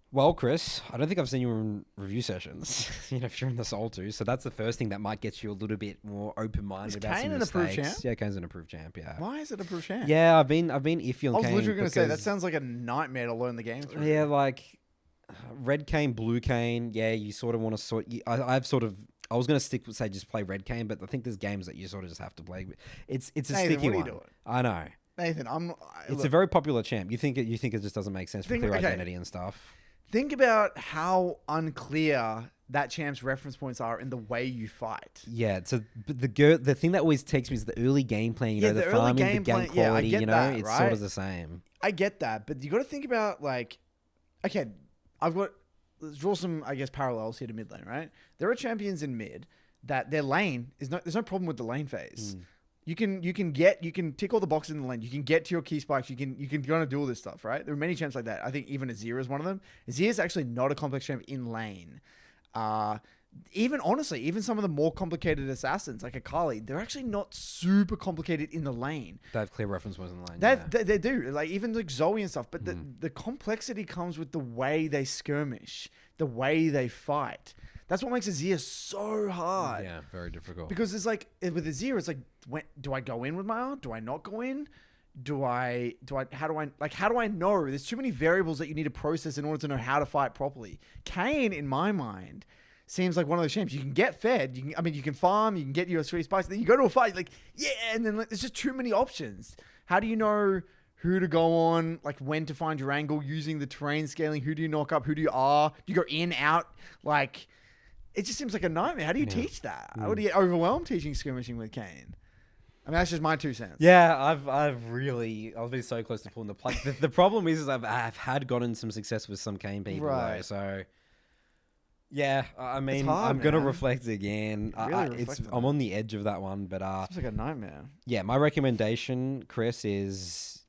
Well, Chris, I don't think I've seen you in review sessions, if you're in the SoloQ. So that's the first thing that might get you a little bit more open-minded about some mistakes. Is Kane an approved champ? Yeah, Kane's an approved champ, yeah. Why is it approved champ? Yeah, I've been iffy on Kane. I was literally going to say, that sounds like a nightmare to learn the game through. Yeah, like red Kane, blue Kane, yeah, you sort of want to I was going to stick with, say, just play red Kane, but I think there's games that you sort of just have to play. It's a Nathan, sticky what are one. You doing? I know. Nathan, it's a very popular champ. You think it just doesn't make sense for clear identity and stuff. Think about how unclear that champ's reference points are in the way you fight. Yeah, so the thing that always takes me is the early game plan, the farming, the gank quality, it's right? sort of the same. I get that, but you got to think about okay, let's draw some, parallels here to mid lane, right? There are champions in mid that their lane there's no problem with the lane phase. You can tick all the boxes in the lane. You can get to your key spikes. You can go and do all this stuff, right? There are many champs like that. I think even Azir is one of them. Azir is actually not a complex champ in lane. Even some of the more complicated assassins like Akali, they're actually not super complicated in the lane. They have clear reference points in the lane. They do, like even like Zoe and stuff. But the complexity comes with the way they skirmish, the way they fight. That's what makes Azir so hard. Yeah, very difficult. Because it's like with Azir, it's like, do I go in with my art? Do I not go in? How do I know? There's too many variables that you need to process in order to know how to fight properly. Kane, in my mind, seems like one of those champs. You can get fed. You can farm. You can get your 3 spikes. Then you go to a fight, and then there's just too many options. How do you know who to go on? Like when to find your angle using the terrain scaling? Who do you knock up? Who do you R? Do you go in, out? It just seems like a nightmare. How do you teach that? I would get overwhelmed teaching skirmishing with Kane. I mean, that's just my 2 cents. Yeah, I've been so close to pulling the plug. The problem is I've had gotten some success with some Kane people, though, so Yeah, I mean, hard, I'm gonna man. reflect again. Really reflect on I'm that. on the edge of that one, but Seems like a nightmare. yeah, my recommendation, Chris, is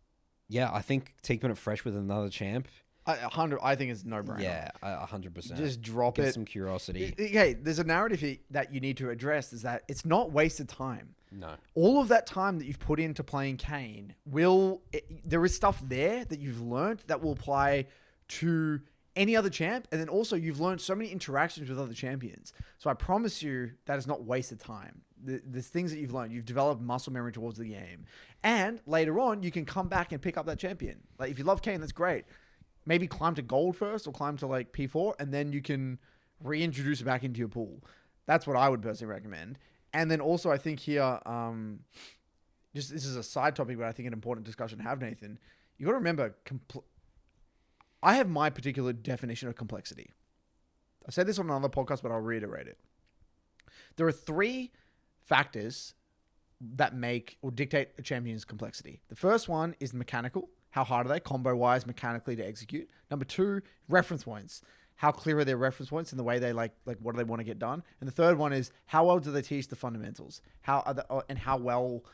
I think keeping it fresh with another champ. 100. I think it's no brainer. Yeah, 100%. Just drop Get it. some curiosity. Okay, there's a narrative that you need to address, is that it's not wasted time. No. All of that time that you've put into playing Kane there is stuff there that you've learned that will apply to any other champ, and then also you've learned so many interactions with other champions. So I promise you that is not wasted time. There's things that you've learned. You've developed muscle memory towards the game, and later on you can come back and pick up that champion. Like if you love Kane, that's great. Maybe climb to gold first, or climb to like P4, and then you can reintroduce it back into your pool. That's what I would personally recommend. And then also, I think here, just this is a side topic, but I think an important discussion to have, Nathan. You got to remember, I have my particular definition of complexity. I said this on another podcast, but I'll reiterate it. There are 3 factors that make or dictate a champion's complexity. The first one is mechanical. How hard are they combo-wise, mechanically to execute? Number 2, reference points. How clear are their reference points in the way they like what do they want to get done? And the third one is how well do they teach the fundamentals? And how well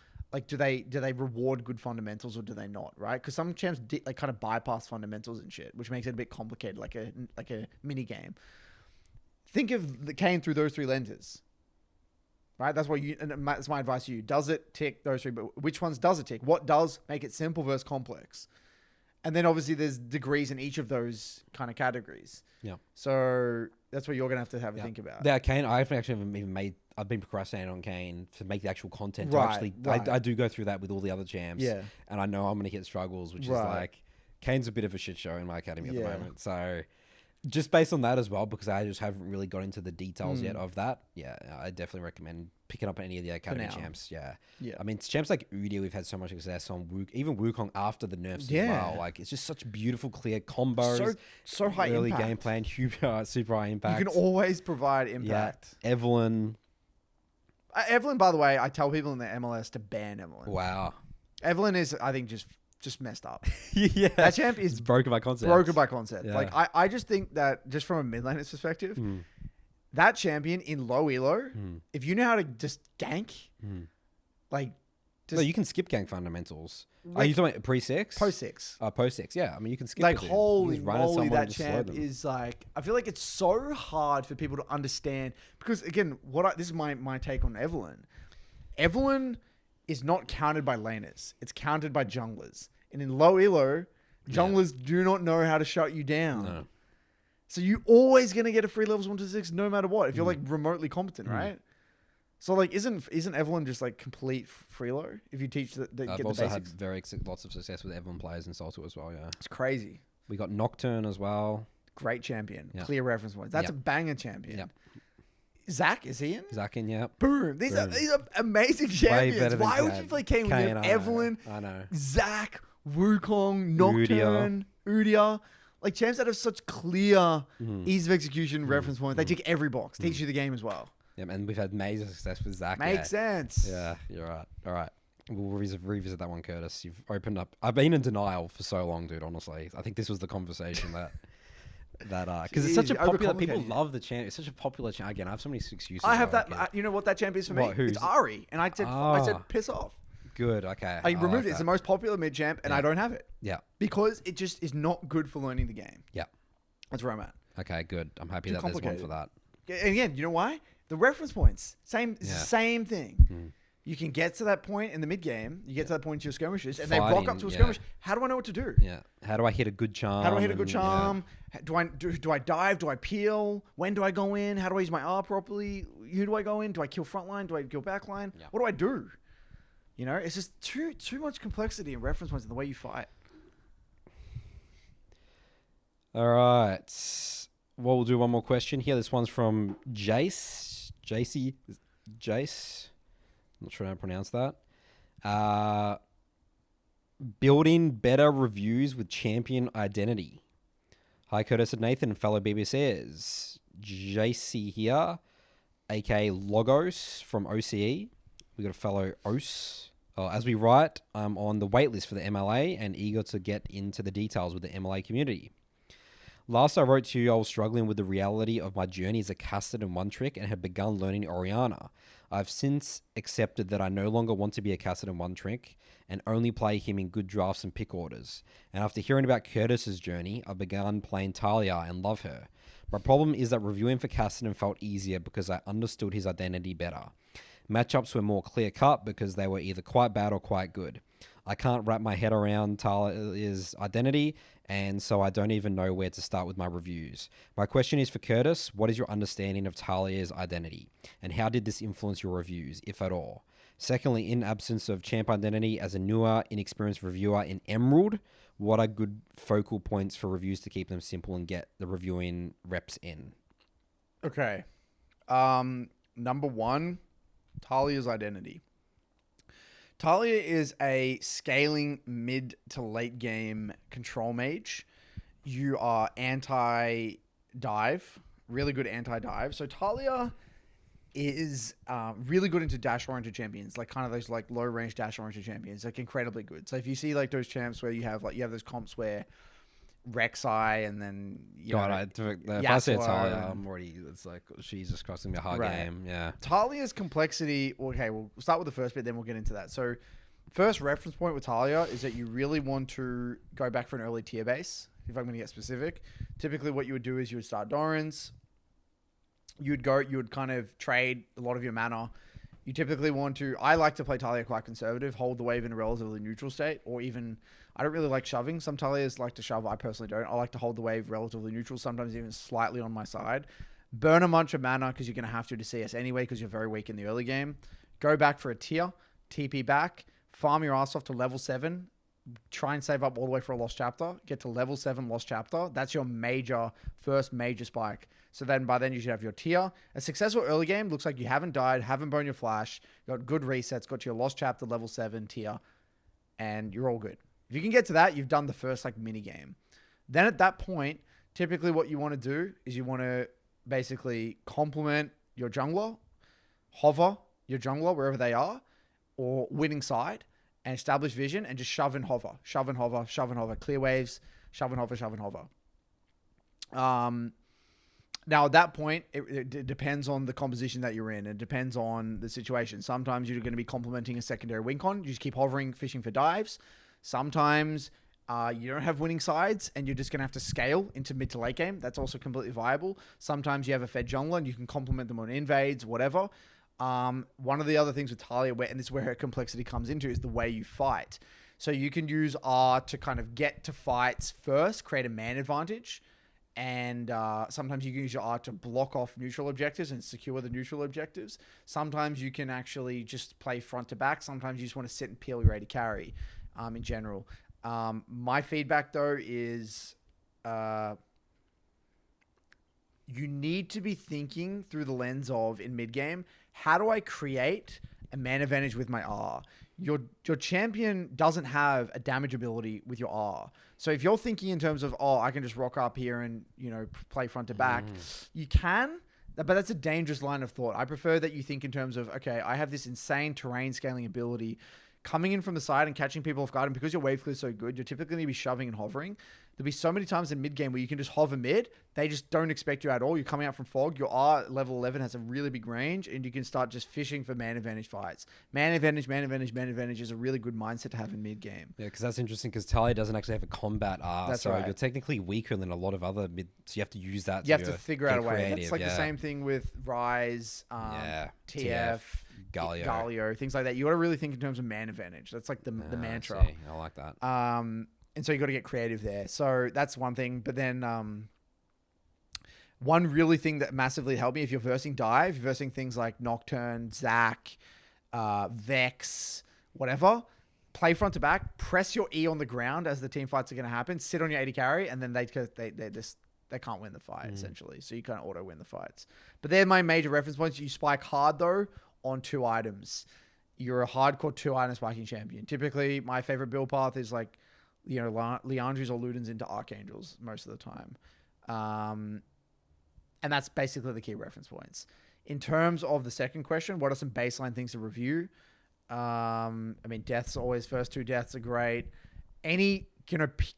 do they reward good fundamentals, or do they not? Right? Because some champs kind of bypass fundamentals and shit, which makes it a bit complicated, like a mini game. Think of the Kane through those 3 lenses. Right? That's that's my advice to you. Does it tick those 3? But which ones does it tick? What does make it simple versus complex? And then obviously there's degrees in each of those kind of categories. Yeah. So that's what you're going to have a think about. Yeah, Kane, I've been procrastinating on Kane to make the actual content. Right. I do go through that with all the other champs. Yeah. And I know I'm going to hit struggles, which is like, Kane's a bit of a shit show in my academy at the moment. So just based on that as well, because I just haven't really got into the details yet of that. Yeah, I definitely recommend picking up any of the academy champs. Yeah. I mean, champs like Udi, we've had so much success on. Even Wukong after the nerfs as well. Like, it's just such beautiful, clear combos. So high early impact. game plan, super high impact. You can always provide impact. Yeah. Evelyn. Evelyn, by the way, I tell people in the MLS to ban Evelyn. Wow. Evelyn is, I think, just messed up. Yeah. That champ is broken by concept. Yeah. Like, I just think that, just from a mid laner's perspective, that champion in low elo, if you know how to just gank, no, you can skip gank fundamentals. Are you talking about pre-6? Post-6. Post-6, yeah. I mean, you can skip like, it. holy moly, that just slow champ them. is like, I feel like it's so hard for people to understand, because again, this is my take on Evelyn. Evelyn is not counted by laners. It's counted by junglers. And in low elo, junglers do not know how to shut you down. No. So you're always going to get a free levels 1 to 6 no matter what, if you're like remotely competent, right? So like, isn't Evelyn just like complete freelo if you teach the get I've the also basics? had lots of success with Evelyn players in SoloQ as well, yeah. It's crazy. We got Nocturne as well. Great champion. Clear reference points. That's a banger champion. Yep. Zach, is he in? Zach in, yeah. Boom. These are amazing champions. Why would you play Kane when you have Evelyn, I know. Zach, Wukong, Nocturne, Udia? Like champs that have such clear ease of execution reference points. They tick every box. Teach you the game as well. Yeah, and we've had major success with Zach. Makes sense. Yeah, you're right. All right. We'll revisit that one, Curtis. You've opened up. I've been in denial for so long, dude, honestly. I think this was the conversation because it's such a popular, people love the champ. It's such a popular champ. Again, I have so many excuses. I have that. You know what that champ is for me? It's Ari. And I said, piss off. Good. Okay. I removed it. It's the most popular mid champ, and I don't have it. Yeah. Because it just is not good for learning the game. Yeah. That's where I'm at. Okay, good. I'm happy that there's one for that. And again, you know why? The reference points. Same thing. You can get to that point in the mid game. You get to that point in your skirmishes, and they rock up to a skirmish. How do I know what to do? Yeah. How do I hit a good charm? Do I dive? Do I peel? When do I go in? How do I use my R properly? Who do I go in? Do I kill front line? Do I kill back line? Yeah. What do I do? You know, it's just too much complexity and reference points in the way you fight. All right. Well, we'll do one more question here. This one's from Jaycee. Jayce. I'm not sure how to pronounce that. Building better reviews with champion identity. Hi, Curtis and Nathan and fellow BBCers. Jaycee here, aka Logos from OCE. We got a fellow OS. As we write, I'm on the waitlist for the MLA and eager to get into the details with the MLA community. Last I wrote to you, I was struggling with the reality of my journey as a caster in one trick and had begun learning Oriana. I've since accepted that I no longer want to be a caster in one trick and only play him in good drafts and pick orders. And after hearing about Curtis's journey, I've begun playing Taliyah and love her. My problem is that reviewing for Cassidy felt easier because I understood his identity better. Matchups were more clear-cut because they were either quite bad or quite good. I can't wrap my head around Taliyah's identity, and so I don't even know where to start with my reviews. My question is for Curtis, what is your understanding of Taliyah's identity, and how did this influence your reviews, if at all? Secondly, in absence of champ identity, as a newer, inexperienced reviewer in Emerald, what are good focal points for reviews to keep them simple and get the reviewing reps in? Okay. Number one, Taliyah's identity. Taliyah is a scaling mid to late game control mage. You are anti-dive, really good anti-dive. So Taliyah is really good into dash-oriented champions, like kind of those like low-range dash-oriented champions, like incredibly good. So if you see like those champs where you have those comps where Rek'Sai and then if I say Taliyah, I'm already, it's like she's just crossing me a hard game. Yeah. Taliyah's complexity. Okay, we'll start with the first bit, then we'll get into that. So, first reference point with Taliyah is that you really want to go back for an early tier base. If I'm going to get specific, typically what you would do is you would start Dorans. You would kind of trade a lot of your mana. You typically want to. I like to play Taliyah quite conservative, hold the wave in a relatively neutral state, or even. I don't really like shoving. Some Taliyahs like to shove. I personally don't. I like to hold the wave relatively neutral, sometimes even slightly on my side. Burn a bunch of mana because you're going to have to CS anyway because you're very weak in the early game. Go back for a tier. TP back. Farm your ass off to level 7. Try and save up all the way for a Lost Chapter. Get to level 7 Lost Chapter. That's your first major spike. So then by then you should have your tier. A successful early game looks like you haven't died, haven't burned your flash, got good resets, got your Lost Chapter level 7 tier, and you're all good. If you can get to that, you've done the first like mini game. Then at that point, typically what you want to do is you want to basically complement your jungler, hover your jungler wherever they are, or winning side, and establish vision and just shove and hover, shove and hover, shove and hover, clear waves, shove and hover, shove and hover. Now at that point, it depends on the composition that you're in. It depends on the situation. Sometimes you're going to be complementing a secondary win con. You just keep hovering, fishing for dives. Sometimes you don't have winning sides and you're just going to have to scale into mid to late game. That's also completely viable. Sometimes you have a fed jungler and you can complement them on invades, whatever. One of the other things with Taliyah, and this is where her complexity comes into, is the way you fight. So you can use R to kind of get to fights first, create a man advantage. And sometimes you can use your R to block off neutral objectives and secure the neutral objectives. Sometimes you can actually just play front to back. Sometimes you just want to sit and peel your AD carry in general. My feedback, though, is you need to be thinking through the lens of, in mid-game, how do I create a man advantage with my R? Your champion doesn't have a damage ability with your R. So if you're thinking in terms of, I can just rock up here and, play front to back, you can, but that's a dangerous line of thought. I prefer that you think in terms of, okay, I have this insane terrain scaling ability coming in from the side and catching people off guard. And because your wave clear is so good, you're typically going to be shoving and hovering. There'll be so many times in mid game where you can just hover mid. They just don't expect you at all. You're coming out from fog. Your R level 11 has a really big range and you can start just fishing for man advantage fights. Man advantage is a really good mindset to have in mid game. Yeah, because that's interesting because Taliyah doesn't actually have a combat R. That's so right. You're technically weaker than a lot of other mid. So you have to use that. You have to figure out a way. Creative, That's like the same thing with Rise, TF, Galio, things like that. You got to really think in terms of man advantage. That's like the mantra. I like that. And so you got to get creative there. So that's one thing. But then one really thing that massively helped me, if you're versing dive, you're versing things like Nocturne, Zac, Vex, whatever, play front to back, press your E on the ground as the team fights are going to happen, sit on your AD carry, and then they can't win the fight, essentially. So you can't auto win the fights. But they're my major reference points. You spike hard, though, on 2 items. You're a hardcore 2-item spiking champion. Typically, my favorite build path is like, Liandry's or Ludens into Archangels most of the time. And that's basically the key reference points. In terms of the second question, what are some baseline things to review? Deaths always, first 2 deaths are great. Any,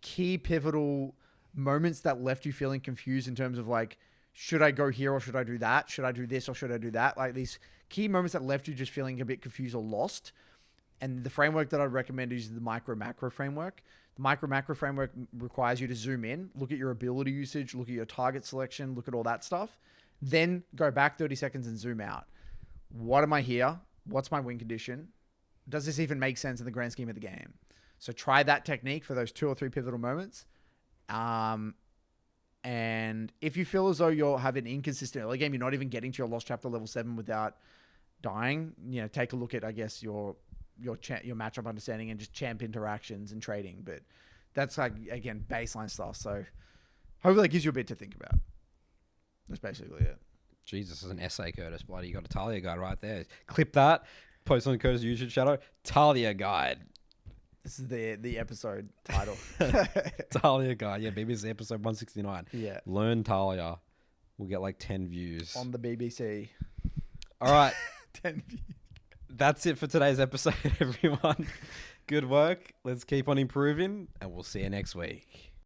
key pivotal moments that left you feeling confused in terms of like, should I go here or should I do that? Should I do this or should I do that? Like these key moments that left you just feeling a bit confused or lost. And the framework that I'd recommend is the micro-macro framework. The micro-macro framework requires you to zoom in, look at your ability usage, look at your target selection, look at all that stuff. Then go back 30 seconds and zoom out. What am I here? What's my win condition? Does this even make sense in the grand scheme of the game? So try that technique for those 2 or 3 pivotal moments. And if you feel as though you're having inconsistent early game, you're not even getting to your Lost Chapter level 7 without dying, take a look at, I guess, your matchup understanding and just champ interactions and trading. But that's like, again, baseline stuff. So hopefully that gives you a bit to think about. That's basically it. Jesus, this is an essay, Curtis. Bloody, you got a Taliyah guide right there. Clip that. Post on Curtis' YouTube channel. Taliyah guide. This is the episode title. Taliyah guide. Yeah, BBC episode 169. Yeah. Learn Taliyah. We'll get like 10 views. On the BBC. All right. 10 views. That's it for today's episode, everyone. Good work. Let's keep on improving, and we'll see you next week.